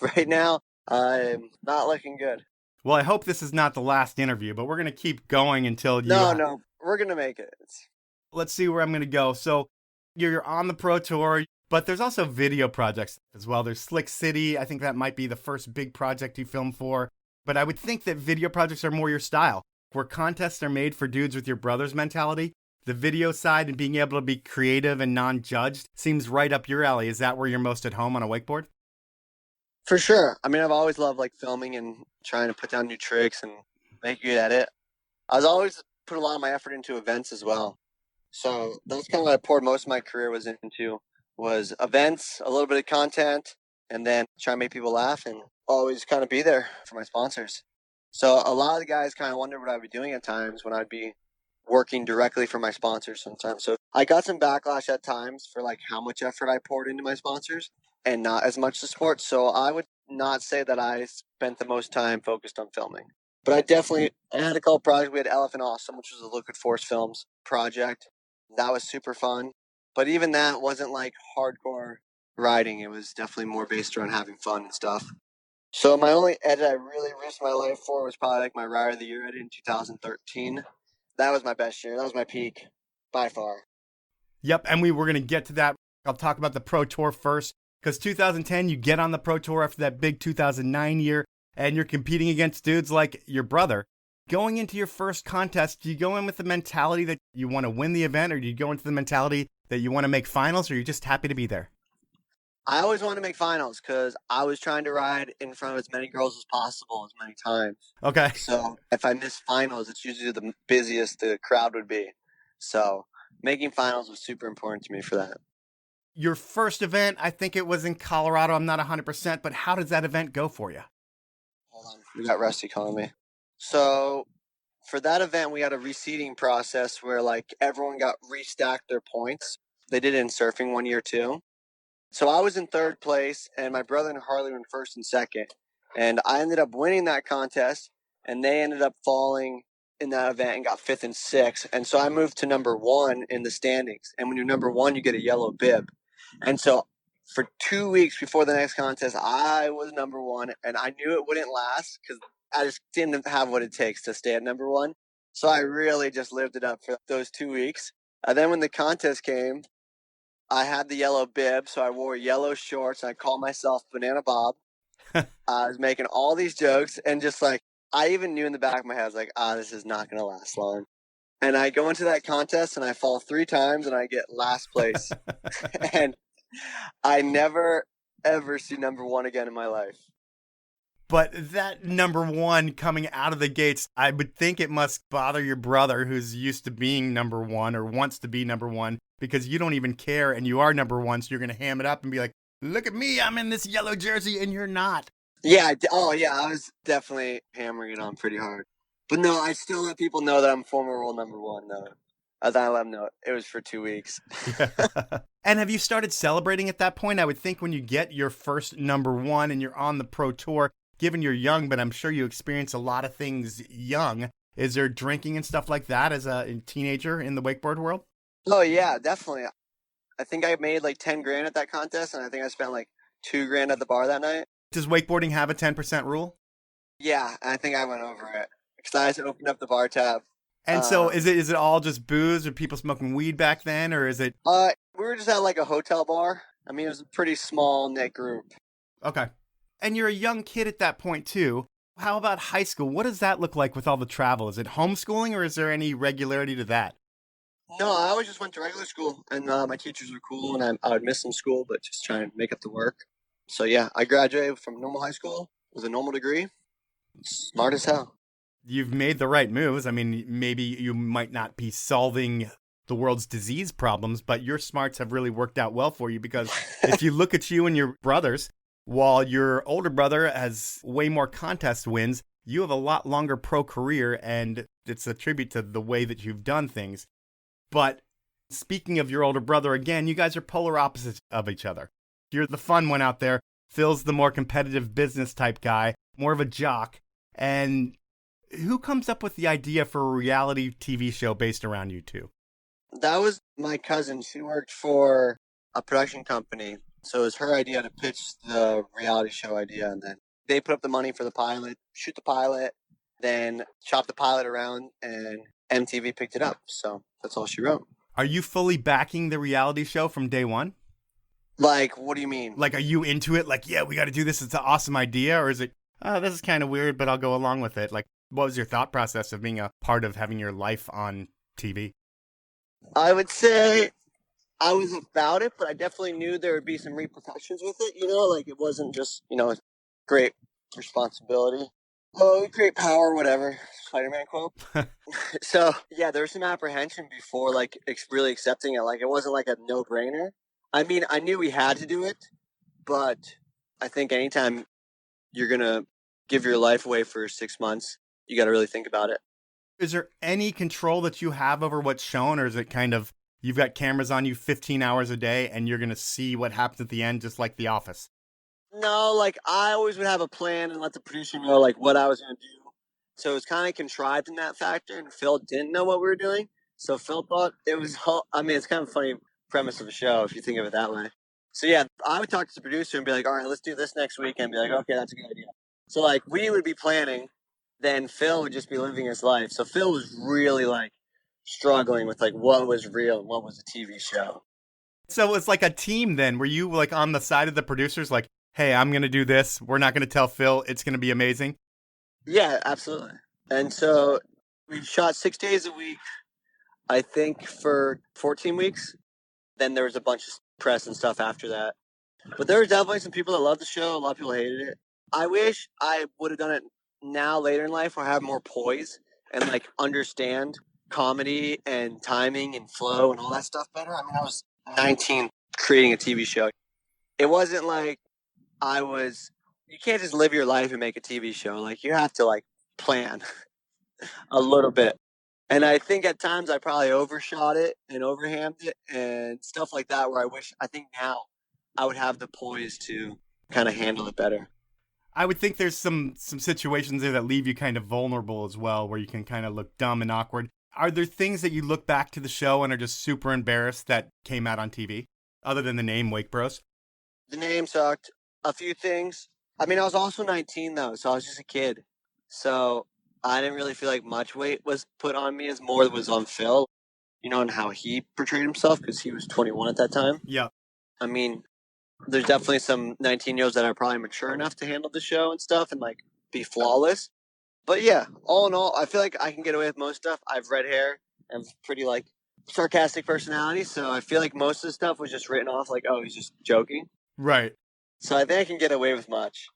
[SPEAKER 3] Right now, I'm not looking good.
[SPEAKER 2] Well, I hope this is not the last interview, but we're going to keep going until you...
[SPEAKER 3] No, we're going to make it.
[SPEAKER 2] Let's see where I'm going to go. So you're on the Pro Tour, but there's also video projects as well. There's Slick City. I think that might be the first big project you filmed for. But I would think that video projects are more your style, where contests are made for dudes with your brother's mentality. The video side and being able to be creative and non-judged seems right up your alley. Is that where you're most at home on a wakeboard?
[SPEAKER 3] For sure. I mean, I've always loved like filming and trying to put down new tricks and make good at it. I was always put a lot of my effort into events as well. So that's kind of what I poured most of my career was events, a little bit of content, and then try to make people laugh and always kind of be there for my sponsors. So a lot of the guys kind of wondered what I'd be doing at times when I'd be working directly for my sponsors sometimes. So I got some backlash at times for like how much effort I poured into my sponsors and not as much to sports. So I would not say that I spent the most time focused on filming. But I had a couple projects. We had Elephant Awesome, which was a Liquid Force Films project. That was super fun. But even that wasn't like hardcore riding. It was definitely more based around having fun and stuff. So my only edit I really risked my life for was probably like my Rider of the Year edit in 2013. That was my best year. That was my peak by far.
[SPEAKER 2] Yep, and we were going to get to that. I'll talk about the Pro Tour first, because 2010, you get on the Pro Tour after that big 2009 year, and you're competing against dudes like your brother. Going into your first contest, do you go in with the mentality that you want to win the event, or do you go into the mentality that you want to make finals, or you're just happy to be there?
[SPEAKER 3] I always wanted to make finals because I was trying to ride in front of as many girls as possible as many times.
[SPEAKER 2] Okay.
[SPEAKER 3] So if I miss finals, it's usually the busiest the crowd would be. So making finals was super important to me for that.
[SPEAKER 2] Your first event, I think it was in Colorado. I'm not 100%, but how does that event go for you?
[SPEAKER 3] Hold on. We got Rusty calling me. So for that event, we had a reseeding process where like everyone got restacked their points. They did it in surfing one year too. So I was in third place, and my brother and Harley were in first and second. And I ended up winning that contest, and they ended up falling in that event and got fifth and sixth. And so I moved to number one in the standings. And when you're number one, you get a yellow bib. And so for 2 weeks before the next contest, I was number one, and I knew it wouldn't last because I just didn't have what it takes to stay at number one. So I really just lived it up for those 2 weeks. And then when the contest came, I had the yellow bib, so I wore yellow shorts, and I called myself Banana Bob. I was making all these jokes, and just like, I even knew in the back of my head, I was like, this is not going to last long. And I go into that contest, and I fall 3 times, and I get last place. And I never, ever see number one again in my life.
[SPEAKER 2] But that number one coming out of the gates, I would think it must bother your brother who's used to being number one or wants to be number one, because you don't even care and you are number one. So you're going to ham it up and be like, look at me, I'm in this yellow jersey and you're not.
[SPEAKER 3] Yeah. I was definitely hammering it on pretty hard. But no, I still let people know that I'm former world number one, though. As I let them know, it was for 2 weeks.
[SPEAKER 2] And have you started celebrating at that point? I would think when you get your first number one and you're on the Pro Tour, given you're young, but I'm sure you experience a lot of things young. Is there drinking and stuff like that as a teenager in the wakeboard world?
[SPEAKER 3] Oh, yeah, definitely. I think I made like 10 grand at that contest, and I think I spent like 2 grand at the bar that night.
[SPEAKER 2] Does wakeboarding have a 10% rule?
[SPEAKER 3] Yeah, I think I went over it because I just opened up the bar tab.
[SPEAKER 2] And so is it all just booze or people smoking weed back then, or is it?
[SPEAKER 3] We were just at like a hotel bar. I mean, it was a pretty small knit group.
[SPEAKER 2] Okay. And you're a young kid at that point too. How about high school? What does that look like with all the travel? Is it homeschooling or is there any regularity to that?
[SPEAKER 3] No, I always just went to regular school, and my teachers were cool, and I would miss some school, but just try and make up the work. So yeah, I graduated from normal high school with a normal degree. Smart as hell.
[SPEAKER 2] You've made the right moves. I mean, maybe you might not be solving the world's disease problems, but your smarts have really worked out well for you, because if you look at you and your brothers, while your older brother has way more contest wins, you have a lot longer pro career, and it's a tribute to the way that you've done things. But speaking of your older brother, again, you guys are polar opposites of each other. You're the fun one out there. Phil's the more competitive business type guy, more of a jock. And who comes up with the idea for a reality TV show based around you two?
[SPEAKER 3] That was my cousin. She worked for a production company. So it was her idea to pitch the reality show idea, and then they put up the money for the pilot, shoot the pilot, then chop the pilot around, and MTV picked it up. So that's all she wrote.
[SPEAKER 2] Are you fully backing the reality show from day one?
[SPEAKER 3] Like, what do you mean?
[SPEAKER 2] Like, are you into it? Like, yeah, we got to do this. It's an awesome idea. Or is it, oh, this is kind of weird, but I'll go along with it? Like, what was your thought process of being a part of having your life on TV?
[SPEAKER 3] I would say I was about it, but I definitely knew there would be some repercussions with it. Like it wasn't just, great responsibility. Oh, great power, whatever. Spider-Man quote. So, yeah, there was some apprehension before, like, really accepting it. Like, it wasn't like a no-brainer. I mean, I knew we had to do it, but I think anytime you're going to give your life away for 6 months, you got to really think about it.
[SPEAKER 2] Is there any control that you have over what's shown, or is it kind of, you've got cameras on you 15 hours a day and you're going to see what happens at the end, just like The Office?
[SPEAKER 3] No, like, I always would have a plan and let the producer know, like, what I was going to do. So it was kind of contrived in that factor, and Phil didn't know what we were doing. So Phil thought it was, it's kind of a funny premise of a show if you think of it that way. So yeah, I would talk to the producer and be like, all right, let's do this next week, and be like, okay, that's a good idea. So like, we would be planning, then Phil would just be living his life. So Phil was really like struggling with like what was real and what was a TV show.
[SPEAKER 2] So it's like a team then. Were you like on the side of the producers like, hey, I'm going to do this. We're not going to tell Phil. It's going to be amazing.
[SPEAKER 3] Yeah, absolutely. And so we shot 6 days a week, I think for 14 weeks. Then there was a bunch of press and stuff after that. But there were definitely some people that loved the show. A lot of people hated it. I wish I would have done it now later in life where I have more poise and like understand comedy and timing and flow and all that stuff better. I mean, I was 19 creating a TV show. It wasn't like you can't just live your life and make a TV show. Like you have to like plan a little bit. And I think at times I probably overshot it and overhammed it and stuff like that where I think now I would have the poise to kind of handle it better.
[SPEAKER 2] I would think there's some situations there that leave you kind of vulnerable as well, where you can kind of look dumb and awkward. Are there things that you look back to the show and are just super embarrassed that came out on TV, other than the name Wake Bros?
[SPEAKER 3] The name sucked. A few things. I mean, I was also 19 though, so I was just a kid. So I didn't really feel like much weight was put on me as more was on Phil, and how he portrayed himself because he was 21 at that time.
[SPEAKER 2] Yeah.
[SPEAKER 3] I mean, there's definitely some 19-year-olds that are probably mature enough to handle the show and stuff and like be flawless. But yeah, all in all, I feel like I can get away with most stuff. I have red hair and pretty like sarcastic personality, so I feel like most of the stuff was just written off like, oh, he's just joking.
[SPEAKER 2] Right.
[SPEAKER 3] So I think I can get away with much.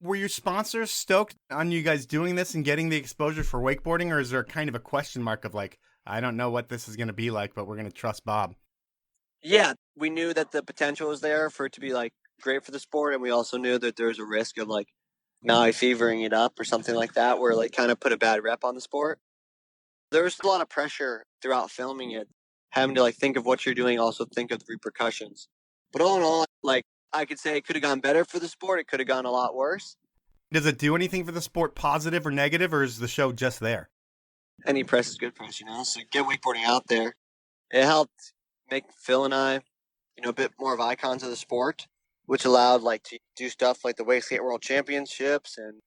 [SPEAKER 2] Were your sponsors stoked on you guys doing this and getting the exposure for wakeboarding, or is there kind of a question mark of like, I don't know what this is going to be like, but we're going to trust Bob?
[SPEAKER 3] Yeah, we knew that the potential was there for it to be like great for the sport, and we also knew that there was a risk of like Maui fevering it up or something like that, where like kind of put a bad rep on the sport. There was a lot of pressure throughout filming it, having to like think of what you're doing, also think of the repercussions. But all in all, like I could say it could have gone better for the sport. It could have gone a lot worse.
[SPEAKER 2] Does it do anything for the sport, positive or negative, or is the show just there?
[SPEAKER 3] Any press is good press, so get wakeboarding out there. It helped make Phil and I, a bit more of icons of the sport, which allowed like to do stuff like the Wakeskate World Championships and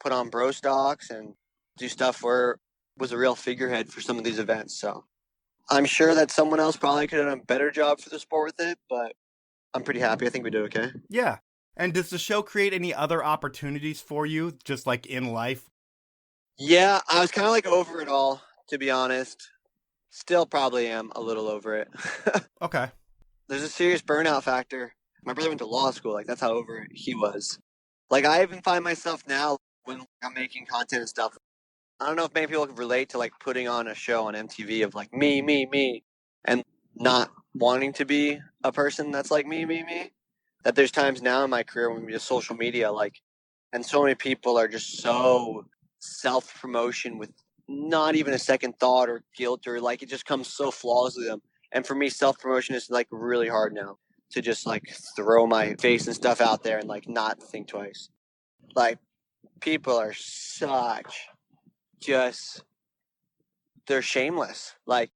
[SPEAKER 3] put on bro stocks and do stuff where was a real figurehead for some of these events. So I'm sure that someone else probably could have done a better job for the sport with it, but I'm pretty happy. I think we did okay.
[SPEAKER 2] Yeah. And does the show create any other opportunities for you, just like in life?
[SPEAKER 3] Yeah, I was kind of like over it all, to be honest. Still probably am a little over it.
[SPEAKER 2] Okay.
[SPEAKER 3] There's a serious burnout factor. My brother went to law school. Like, that's how over it he was. Like, I even find myself now when I'm making content and stuff. I don't know if many people can relate to, like, putting on a show on MTV of, like, me, and not wanting to be a person that's like me. That there's times now in my career when we do social media, like, and so many people are just so self-promotion with not even a second thought or guilt or, like, it just comes so flawlessly to them. And for me, self-promotion is, like, really hard now to just, like, throw my face and stuff out there and, like, not think twice. Like, people are they're shameless. Like,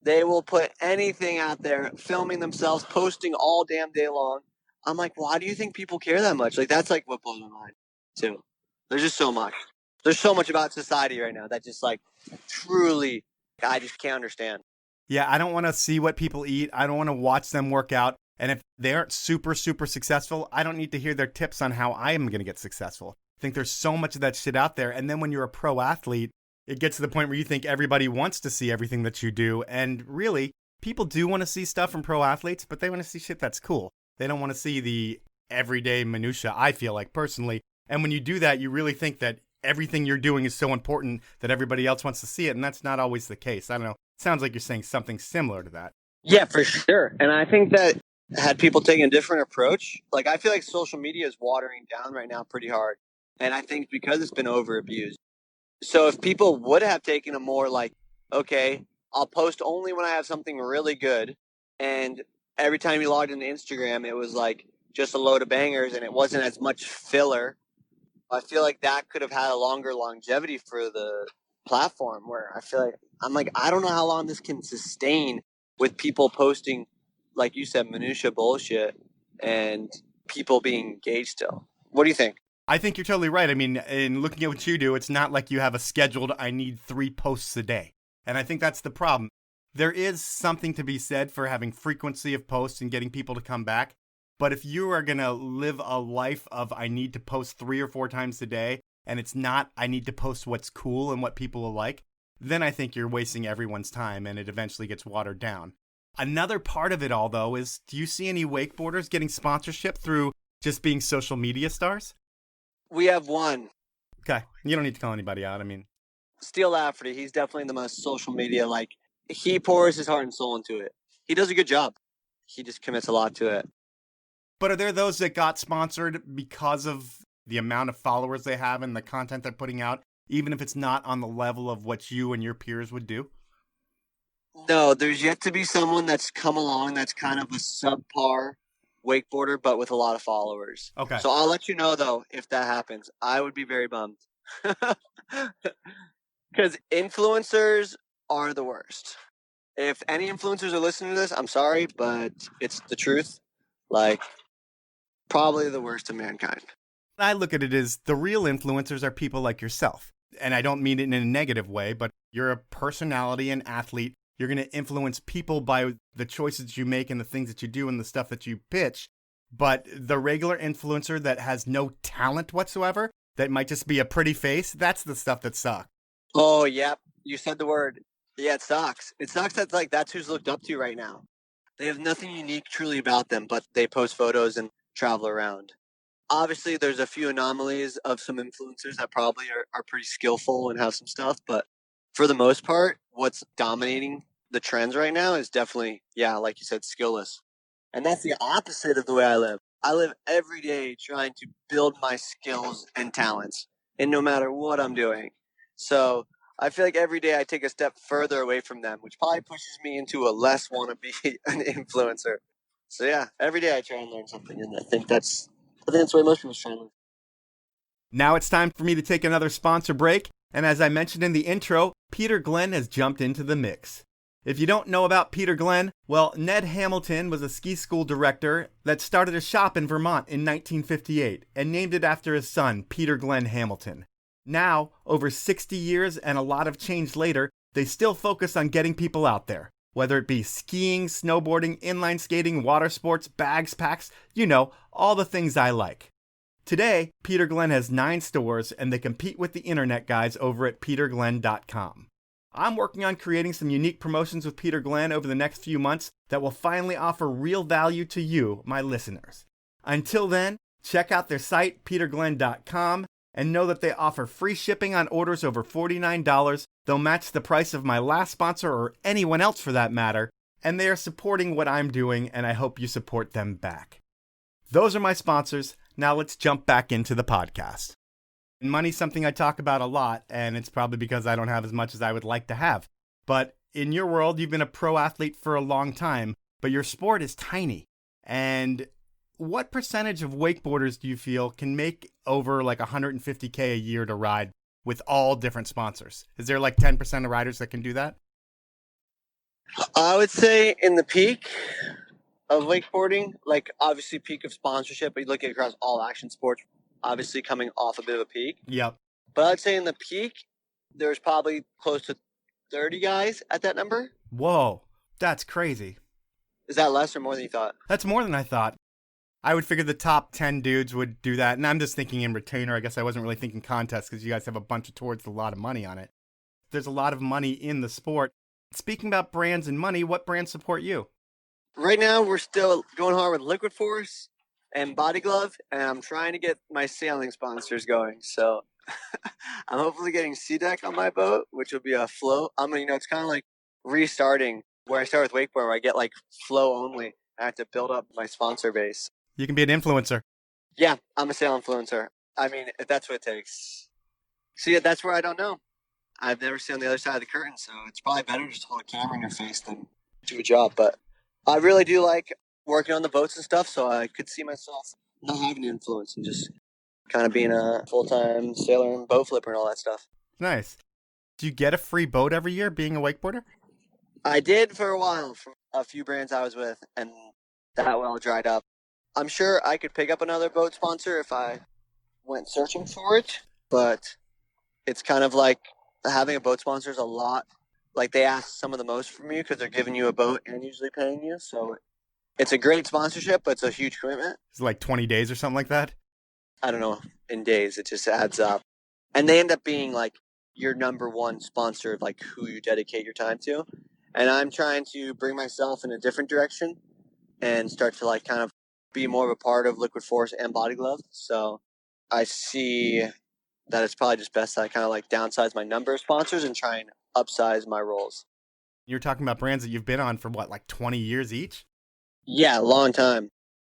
[SPEAKER 3] They will put anything out there, filming themselves, posting all damn day long. I'm like, why do you think people care that much? Like, that's like what blows my mind, too. There's just so much. There's so much about society right now that just like truly, I just can't understand.
[SPEAKER 2] Yeah, I don't want to see what people eat. I don't want to watch them work out. And if they aren't super, super successful, I don't need to hear their tips on how I am going to get successful. I think there's so much of that shit out there. And then when you're a pro athlete, it gets to the point where you think everybody wants to see everything that you do. And really, people do want to see stuff from pro athletes, but they want to see shit that's cool. They don't want to see the everyday minutia, I feel like, personally. And when you do that, you really think that everything you're doing is so important that everybody else wants to see it. And that's not always the case. I don't know. It sounds like you're saying something similar to that.
[SPEAKER 3] Yeah, for sure. And I think that had people taken a different approach, like I feel like social media is watering down right now pretty hard. And I think because it's been over abused. So if people would have taken a more like, okay, I'll post only when I have something really good. And every time you logged into Instagram, it was like just a load of bangers and it wasn't as much filler. I feel like that could have had a longer longevity for the platform where I feel like I don't know how long this can sustain with people posting, like you said, minutia bullshit and people being engaged still. What do you think?
[SPEAKER 2] I think you're totally right. I mean, in looking at what you do, it's not like you have a scheduled, I need 3 posts a day. And I think that's the problem. There is something to be said for having frequency of posts and getting people to come back. But if you are going to live a life of, I need to post 3 or 4 times a day, and it's not, I need to post what's cool and what people will like, then I think you're wasting everyone's time and it eventually gets watered down. Another part of it all, though, is do you see any wakeboarders getting sponsorship through just being social media stars?
[SPEAKER 3] We have one.
[SPEAKER 2] Okay. You don't need to call anybody out. I mean,
[SPEAKER 3] Steele Lafferty, he's definitely the most social media, like, he pours his heart and soul into it. He does a good job. He just commits a lot to it.
[SPEAKER 2] but are there those that got sponsored because of the amount of followers they have and the content they're putting out, even if it's not on the level of what you and your peers would do?
[SPEAKER 3] No, there's yet to be someone that's come along that's kind of a subpar wakeboarder, but with a lot of followers.
[SPEAKER 2] Okay.
[SPEAKER 3] So I'll let you know, though, if that happens. I would be very bummed. Because influencers are the worst. If any influencers are listening to this, I'm sorry, but it's the truth. Like, probably the worst of mankind.
[SPEAKER 2] I look at it as the real influencers are people like yourself. And I don't mean it in a negative way, but you're a personality and athlete. You're going to influence people by the choices you make and the things that you do and the stuff that you pitch. But the regular influencer that has no talent whatsoever, that might just be a pretty face, that's the stuff that sucks.
[SPEAKER 3] Oh, yep. You said the word. Yeah, it sucks. It sucks that that's who's looked up to right now. They have nothing unique truly about them, but they post photos and travel around. Obviously, there's a few anomalies of some influencers that probably are pretty skillful and have some stuff, but for the most part, what's dominating the trends right now is definitely, yeah, like you said, skillless. And that's the opposite of the way I live. I live every day trying to build my skills and talents, and no matter what I'm doing. So I feel like every day I take a step further away from them, which probably pushes me into a less want to be an influencer. So yeah, every day I try and learn something, and I think that's the way most people trying to learn.
[SPEAKER 2] Now it's time for me to take another sponsor break. And as I mentioned in the intro, Peter Glenn has jumped into the mix. If you don't know about Peter Glenn, well, Ned Hamilton was a ski school director that started a shop in Vermont in 1958 and named it after his son, Peter Glenn Hamilton. Now, over 60 years and a lot of change later, they still focus on getting people out there. Whether it be skiing, snowboarding, inline skating, water sports, bags, packs, you know, all the things I like. Today, Peter Glenn has 9 stores and they compete with the internet guys over at peterglenn.com. I'm working on creating some unique promotions with Peter Glenn over the next few months that will finally offer real value to you, my listeners. Until then, check out their site, peterglenn.com, and know that they offer free shipping on orders over $49. They'll match the price of my last sponsor or anyone else for that matter, and they are supporting what I'm doing, and I hope you support them back. Those are my sponsors. Now let's jump back into the podcast. Money's something I talk about a lot, and it's probably because I don't have as much as I would like to have. But in your world, you've been a pro athlete for a long time, but your sport is tiny. And what percentage of wakeboarders do you feel can make over like $150K a year to ride with all different sponsors? Is there like 10% of riders that can do that?
[SPEAKER 3] I would say in the peak of wakeboarding, like obviously peak of sponsorship, but you look at across all action sports, obviously coming off a bit of a peak.
[SPEAKER 2] Yep.
[SPEAKER 3] But I'd say in the peak, there's probably close to 30 guys at that number.
[SPEAKER 2] Whoa, that's crazy.
[SPEAKER 3] Is that less or more than you thought?
[SPEAKER 2] That's more than I thought. I would figure the top 10 dudes would do that. And I'm just thinking in retainer. I guess I wasn't really thinking contest because you guys have a bunch of tours with a lot of money on it. There's a lot of money in the sport. Speaking about brands and money, what brands support you?
[SPEAKER 3] Right now, we're still going hard with Liquid Force and Body Glove, and I'm trying to get my sailing sponsors going. So I'm hopefully getting SeaDeck on my boat, which will be a float. It's kind of like restarting where I start with wakeboard, where I get like flow only. I have to build up my sponsor base.
[SPEAKER 2] You can be an influencer.
[SPEAKER 3] Yeah, I'm a sail influencer. I mean, if that's what it takes. See, that's where I don't know. I've never seen on the other side of the curtain, so it's probably better just to hold a camera in your face than do a job. But I really do like working on the boats and stuff, so I could see myself not having influence and just kind of being a full-time sailor and boat flipper and all that stuff.
[SPEAKER 2] Nice. Do you get a free boat every year being a wakeboarder?
[SPEAKER 3] I did for a while from a few brands I was with, and that well dried up. I'm sure I could pick up another boat sponsor if I went searching for it, but it's kind of like having a boat sponsor is a lot. Like they ask some of the most from you because they're giving you a boat and usually paying you. So it's a great sponsorship, but it's a huge commitment.
[SPEAKER 2] It's like 20 days or something like that?
[SPEAKER 3] I don't know, in days, it just adds up. And they end up being like your number one sponsor of like who you dedicate your time to. And I'm trying to bring myself in a different direction and start to like kind of be more of a part of Liquid Force and Body Glove. So I see that it's probably just best that I kind of like downsize my number of sponsors and try and upsize my roles.
[SPEAKER 2] You're talking about brands that you've been on for what, like 20 years each?
[SPEAKER 3] Yeah, long time.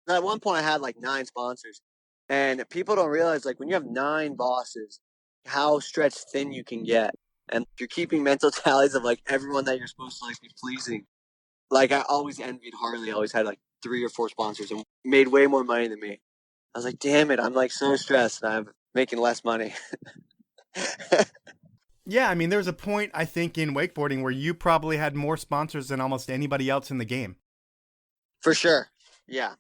[SPEAKER 3] At one point I had like 9 sponsors. And people don't realize like when you have 9 bosses, how stretched thin you can get. And you're keeping mental tallies of like everyone that you're supposed to like be pleasing. Like I always envied Harley, always had like 3 or 4 sponsors and made way more money than me. I was like, damn it, I'm like so stressed and I'm making less money.
[SPEAKER 2] Yeah, I mean, there was a point, I think, in wakeboarding where you probably had more sponsors than almost anybody else in the game.
[SPEAKER 3] For sure. Yeah.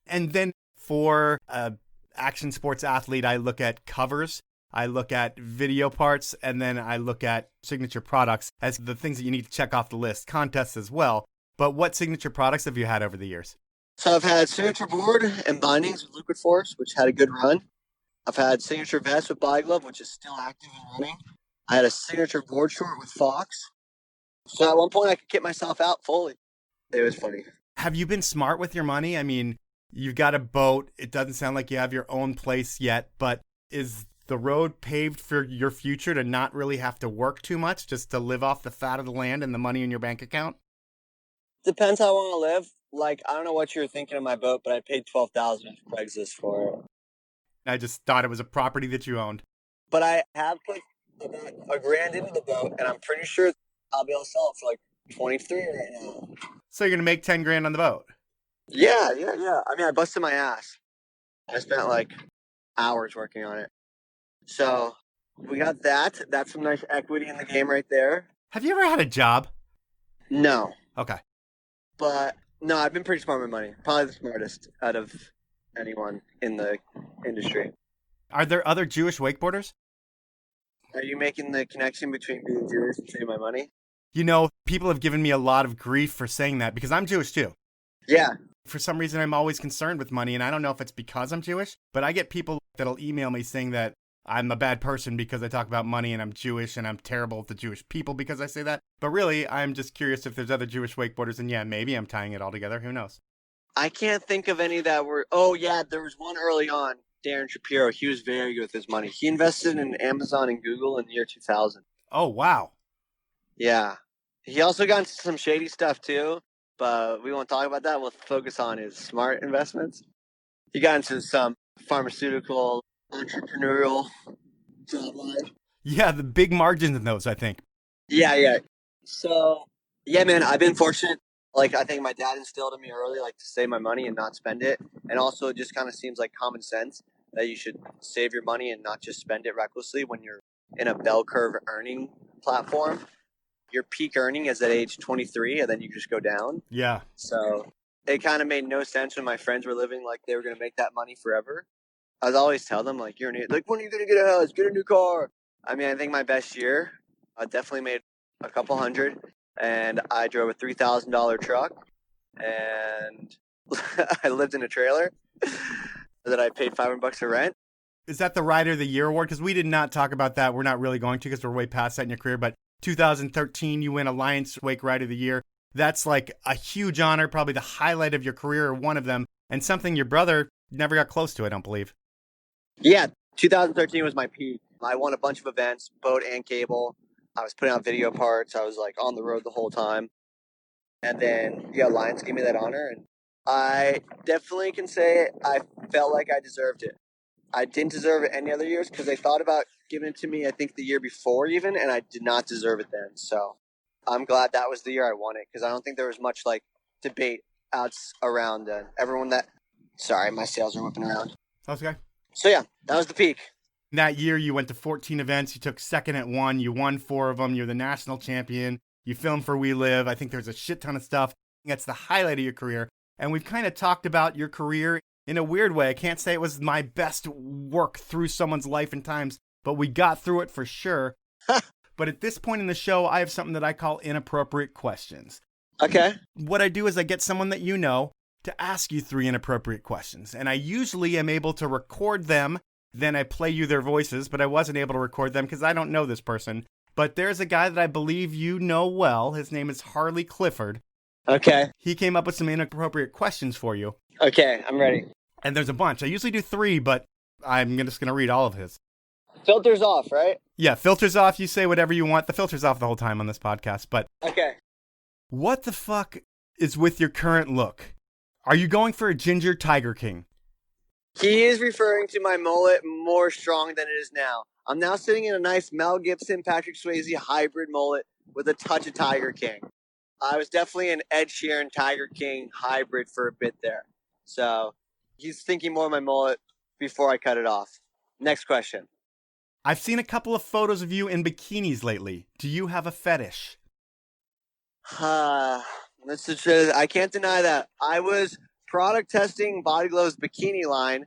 [SPEAKER 2] And then for an action sports athlete, I look at covers, I look at video parts, and then I look at signature products as the things that you need to check off the list, contests as well. But what signature products have you had over the years?
[SPEAKER 3] So I've had signature board and bindings with Liquid Force, which had a good run. I've had signature vest with Body Glove, which is still active and running. I had a signature board short with Fox. So at one point I could get myself out fully. It was funny.
[SPEAKER 2] Have you been smart with your money? I mean, you've got a boat. It doesn't sound like you have your own place yet, but is the road paved for your future to not really have to work too much, just to live off the fat of the land and the money in your bank account?
[SPEAKER 3] Depends how I want to live. Like, I don't know what you were thinking of my boat, but I paid $12,000 off Craigslist for it.
[SPEAKER 2] I just thought it was a property that you owned.
[SPEAKER 3] But I have put about $1,000 into the boat, and I'm pretty sure I'll be able to sell it for like 23 right now.
[SPEAKER 2] So you're going to make 10 grand on the boat?
[SPEAKER 3] Yeah. I mean, I busted my ass. I spent like hours working on it. So we got that. That's some nice equity in the game right there.
[SPEAKER 2] Have you ever had a job?
[SPEAKER 3] No.
[SPEAKER 2] Okay.
[SPEAKER 3] But no, I've been pretty smart with money. Probably the smartest out of anyone in the industry.
[SPEAKER 2] Are there other Jewish wakeboarders?
[SPEAKER 3] Are you making the connection between being Jewish and saving my money?
[SPEAKER 2] You know, people have given me a lot of grief for saying that because I'm Jewish too.
[SPEAKER 3] Yeah.
[SPEAKER 2] For some reason, I'm always concerned with money, and I don't know if it's because I'm Jewish, but I get people that'll email me saying that I'm a bad person because I talk about money and I'm Jewish and I'm terrible with the Jewish people because I say that. But really, I'm just curious if there's other Jewish wakeboarders, and yeah, maybe I'm tying it all together. Who knows?
[SPEAKER 3] I can't think of any that were... Oh, yeah, there was one early on, Darren Shapiro. He was very good with his money. He invested in Amazon and Google in the year 2000.
[SPEAKER 2] Oh, wow.
[SPEAKER 3] Yeah. He also got into some shady stuff, too, but we won't talk about that. We'll focus on his smart investments. He got into some pharmaceutical, entrepreneurial job line.
[SPEAKER 2] Yeah, the big margins in those, I think.
[SPEAKER 3] Yeah. So, yeah, man, I've been fortunate. Like, I think my dad instilled in me early, like, to save my money and not spend it. And also, it just kind of seems like common sense that you should save your money and not just spend it recklessly when you're in a bell curve earning platform. your peak earning is at age 23, and then you just go down.
[SPEAKER 2] Yeah.
[SPEAKER 3] So it kind of made no sense when my friends were living like they were going to make that money forever. I was always tell them, like, when are you going to get a house? Get a new car. I mean, I think my best year, I definitely made a couple hundred, and I drove a $3,000 truck, and I lived in a trailer that I paid $500 to rent.
[SPEAKER 2] Is that the Rider of the Year award? Because we did not talk about that. We're not really going to because we're way past that in your career. But 2013, you win Alliance Wake Rider of the Year. That's like a huge honor, probably the highlight of your career, or one of them, and something your brother never got close to, I don't believe.
[SPEAKER 3] Yeah, 2013 was my peak. I won a bunch of events, boat and cable. I was putting out video parts. I was like on the road the whole time. And then, yeah, Alliance gave me that honor. And I definitely can say I felt like I deserved it. I didn't deserve it any other years because they thought about giving it to me, I think, the year before even, and I did not deserve it then. So I'm glad that was the year I won it because I don't think there was much, like, debate out around everyone that... Sorry, my sails are whipping around.
[SPEAKER 2] That's okay.
[SPEAKER 3] So, yeah, that was the peak.
[SPEAKER 2] That year, you went to 14 events. You took second at one. You won 4 of them. You're the national champion. You filmed for We Live. I think there's a shit ton of stuff. That's the highlight of your career. And we've kind of talked about your career in a weird way. I can't say it was my best work through someone's life and times, but we got through it for sure. But at this point in the show, I have something that I call inappropriate questions.
[SPEAKER 3] Okay.
[SPEAKER 2] What I do is I get someone that you know to ask you 3 inappropriate questions. And I usually am able to record them. Then I play you their voices, but I wasn't able to record them because I don't know this person. But there's a guy that I believe you know well. His name is Harley Clifford.
[SPEAKER 3] Okay.
[SPEAKER 2] He came up with some inappropriate questions for you.
[SPEAKER 3] Okay, I'm ready.
[SPEAKER 2] And there's a bunch. I usually do 3, but I'm just going to read all of his.
[SPEAKER 3] Filters off, right?
[SPEAKER 2] Yeah, filters off. You say whatever you want. The filter's off the whole time on this podcast. But
[SPEAKER 3] okay.
[SPEAKER 2] What the fuck is with your current look? Are you going for a ginger Tiger King?
[SPEAKER 3] He is referring to my mullet more strong than it is now. I'm now sitting in a nice Mel Gibson, Patrick Swayze hybrid mullet with a touch of Tiger King. I was definitely an Ed Sheeran Tiger King hybrid for a bit there. So he's thinking more of my mullet before I cut it off. Next question.
[SPEAKER 2] I've seen a couple of photos of you in bikinis lately. Do you have a fetish?
[SPEAKER 3] That's the truth. I can't deny that. I was product testing Body Glove's bikini line.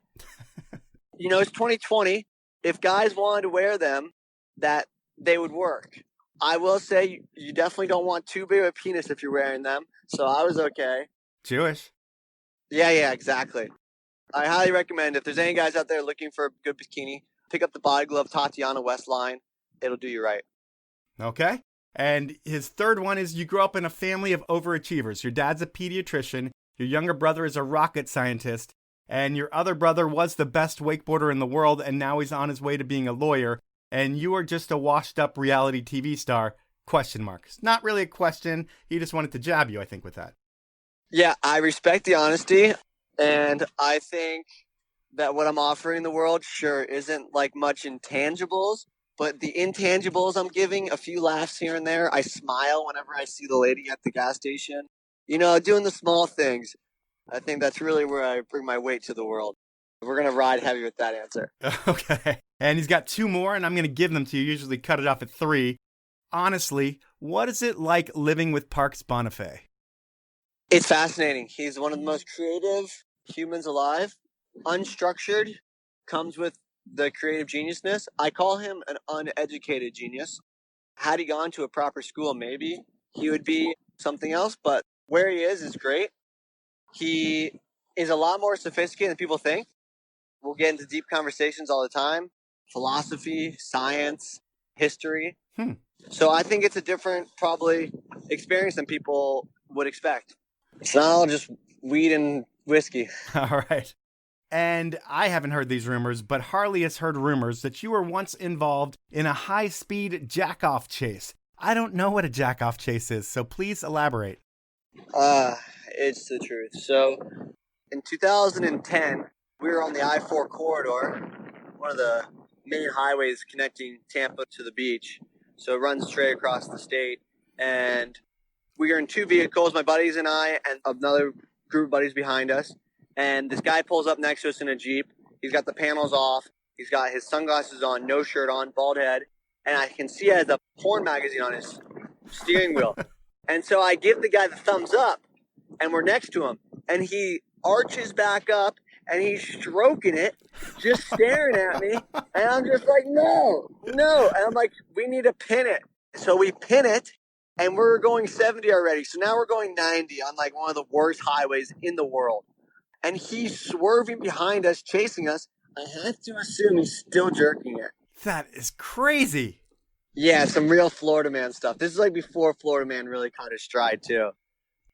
[SPEAKER 3] You know, it's 2020. If guys wanted to wear them, that they would work. I will say you definitely don't want too big of a penis if you're wearing them. So I was okay.
[SPEAKER 2] Jewish.
[SPEAKER 3] Yeah, exactly. I highly recommend if there's any guys out there looking for a good bikini, pick up the Body Glove Tatiana West line. It'll do you right.
[SPEAKER 2] Okay. And his third one is you grew up in a family of overachievers. Your dad's a pediatrician. Your younger brother is a rocket scientist. And your other brother was the best wakeboarder in the world, and now he's on his way to being a lawyer. And you are just a washed-up reality TV star, ? It's not really a question. He just wanted to jab you, I think, with that.
[SPEAKER 3] Yeah, I respect the honesty. And I think that what I'm offering the world, sure, isn't like much intangibles. But the intangibles I'm giving, a few laughs here and there. I smile whenever I see the lady at the gas station. You know, doing the small things. I think that's really where I bring my weight to the world. We're going to ride heavy with that answer.
[SPEAKER 2] Okay. And he's got 2 more, and I'm going to give them to you. Usually cut it off at 3. Honestly, what is it like living with Parks Bonifay?
[SPEAKER 3] It's fascinating. He's one of the most creative humans alive. Unstructured, comes with the creative geniusness. I call him an uneducated genius. Had he gone to a proper school, maybe he would be something else. But where he is great. He is a lot more sophisticated than people think. We'll get into deep conversations all the time. Philosophy, science, history. So I think it's a different, probably, experience than people would expect. It's not all just weed and whiskey.
[SPEAKER 2] All right. And I haven't heard these rumors, but Harley has heard rumors that you were once involved in a high-speed jack-off chase. I don't know what a jack-off chase is, so please elaborate.
[SPEAKER 3] It's the truth. So in 2010, we were on the I-4 corridor, one of the main highways connecting Tampa to the beach. So it runs straight across the state. And we were in 2 vehicles, my buddies and I, and another group of buddies behind us. And this guy pulls up next to us in a Jeep. He's got the panels off. He's got his sunglasses on, no shirt on, bald head. And I can see he has a porn magazine on his steering wheel. And so I give the guy the thumbs up, and we're next to him, and he arches back up, and he's stroking it, just staring at me, and I'm just like, no. And I'm like, we need to pin it. So we pin it, and we're going 70 already. So now we're going 90 on like one of the worst highways in the world. And he's swerving behind us, chasing us. I have to assume he's still jerking it.
[SPEAKER 2] That is crazy.
[SPEAKER 3] Yeah, some real Florida man stuff. This is like before Florida man really caught his stride too.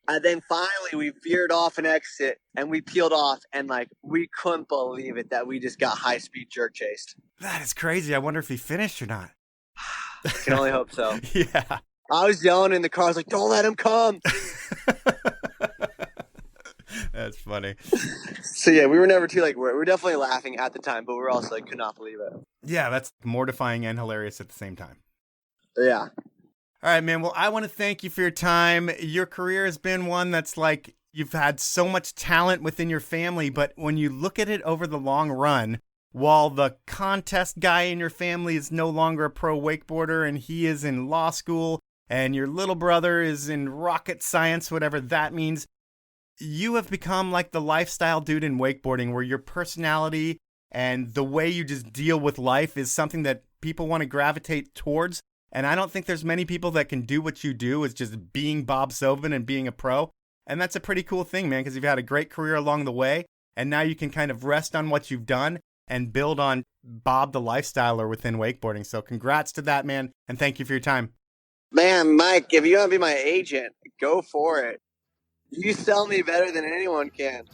[SPEAKER 3] And then finally we veered off an exit and we peeled off, and like we couldn't believe it that we just got high speed jerk chased.
[SPEAKER 2] That is crazy. I wonder if he finished or not.
[SPEAKER 3] I can only hope so.
[SPEAKER 2] Yeah.
[SPEAKER 3] I was yelling in the car. I was like, don't let him come.
[SPEAKER 2] That's funny.
[SPEAKER 3] So yeah, we were never too like, we were definitely laughing at the time, but we were also like, could not believe it.
[SPEAKER 2] Yeah, that's mortifying and hilarious at the same time.
[SPEAKER 3] Yeah.
[SPEAKER 2] All right, man. Well, I want to thank you for your time. Your career has been one that's like, you've had so much talent within your family, but when you look at it over the long run, while the contest guy in your family is no longer a pro wakeboarder and he is in law school and your little brother is in rocket science, whatever that means, you have become like the lifestyle dude in wakeboarding, where your personality and the way you just deal with life is something that people want to gravitate towards. And I don't think there's many people that can do what you do, is just being Bob Soven and being a pro. And that's a pretty cool thing, man, because you've had a great career along the way. And now you can kind of rest on what you've done and build on Bob the lifestyler within wakeboarding. So congrats to that, man. And thank you for your time.
[SPEAKER 3] Man, Mike, if you want to be my agent, go for it. You sell me better than anyone can.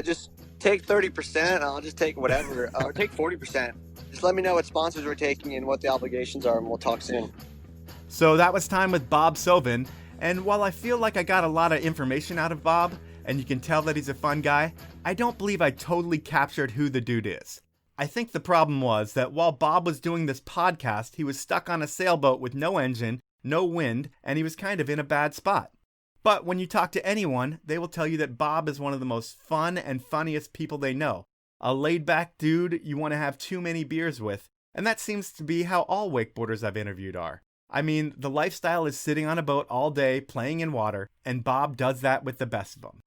[SPEAKER 3] Just take 30%. I'll just take whatever. Or take 40%. Just let me know what sponsors we're taking and what the obligations are, and we'll talk soon.
[SPEAKER 2] So that was time with Bob Soven. And while I feel like I got a lot of information out of Bob, and you can tell that he's a fun guy, I don't believe I totally captured who the dude is. I think the problem was that while Bob was doing this podcast, he was stuck on a sailboat with no engine, no wind, and he was kind of in a bad spot. But when you talk to anyone, they will tell you that Bob is one of the most fun and funniest people they know. A laid-back dude you want to have too many beers with. And that seems to be how all wakeboarders I've interviewed are. I mean, the lifestyle is sitting on a boat all day, playing in water, and Bob does that with the best of them.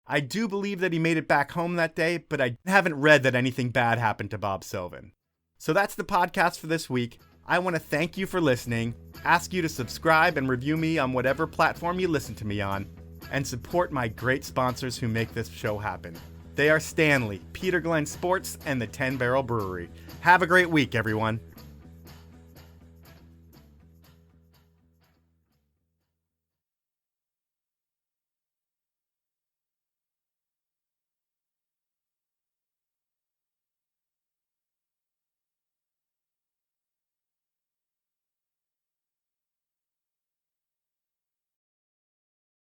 [SPEAKER 2] I do believe that he made it back home that day, but I haven't read that anything bad happened to Bob Soven. So that's the podcast for this week. I want to thank you for listening, ask you to subscribe and review me on whatever platform you listen to me on, and support my great sponsors who make this show happen. They are Stanley, Peter Glenn Sports, and the 10 Barrel Brewery. Have a great week, everyone.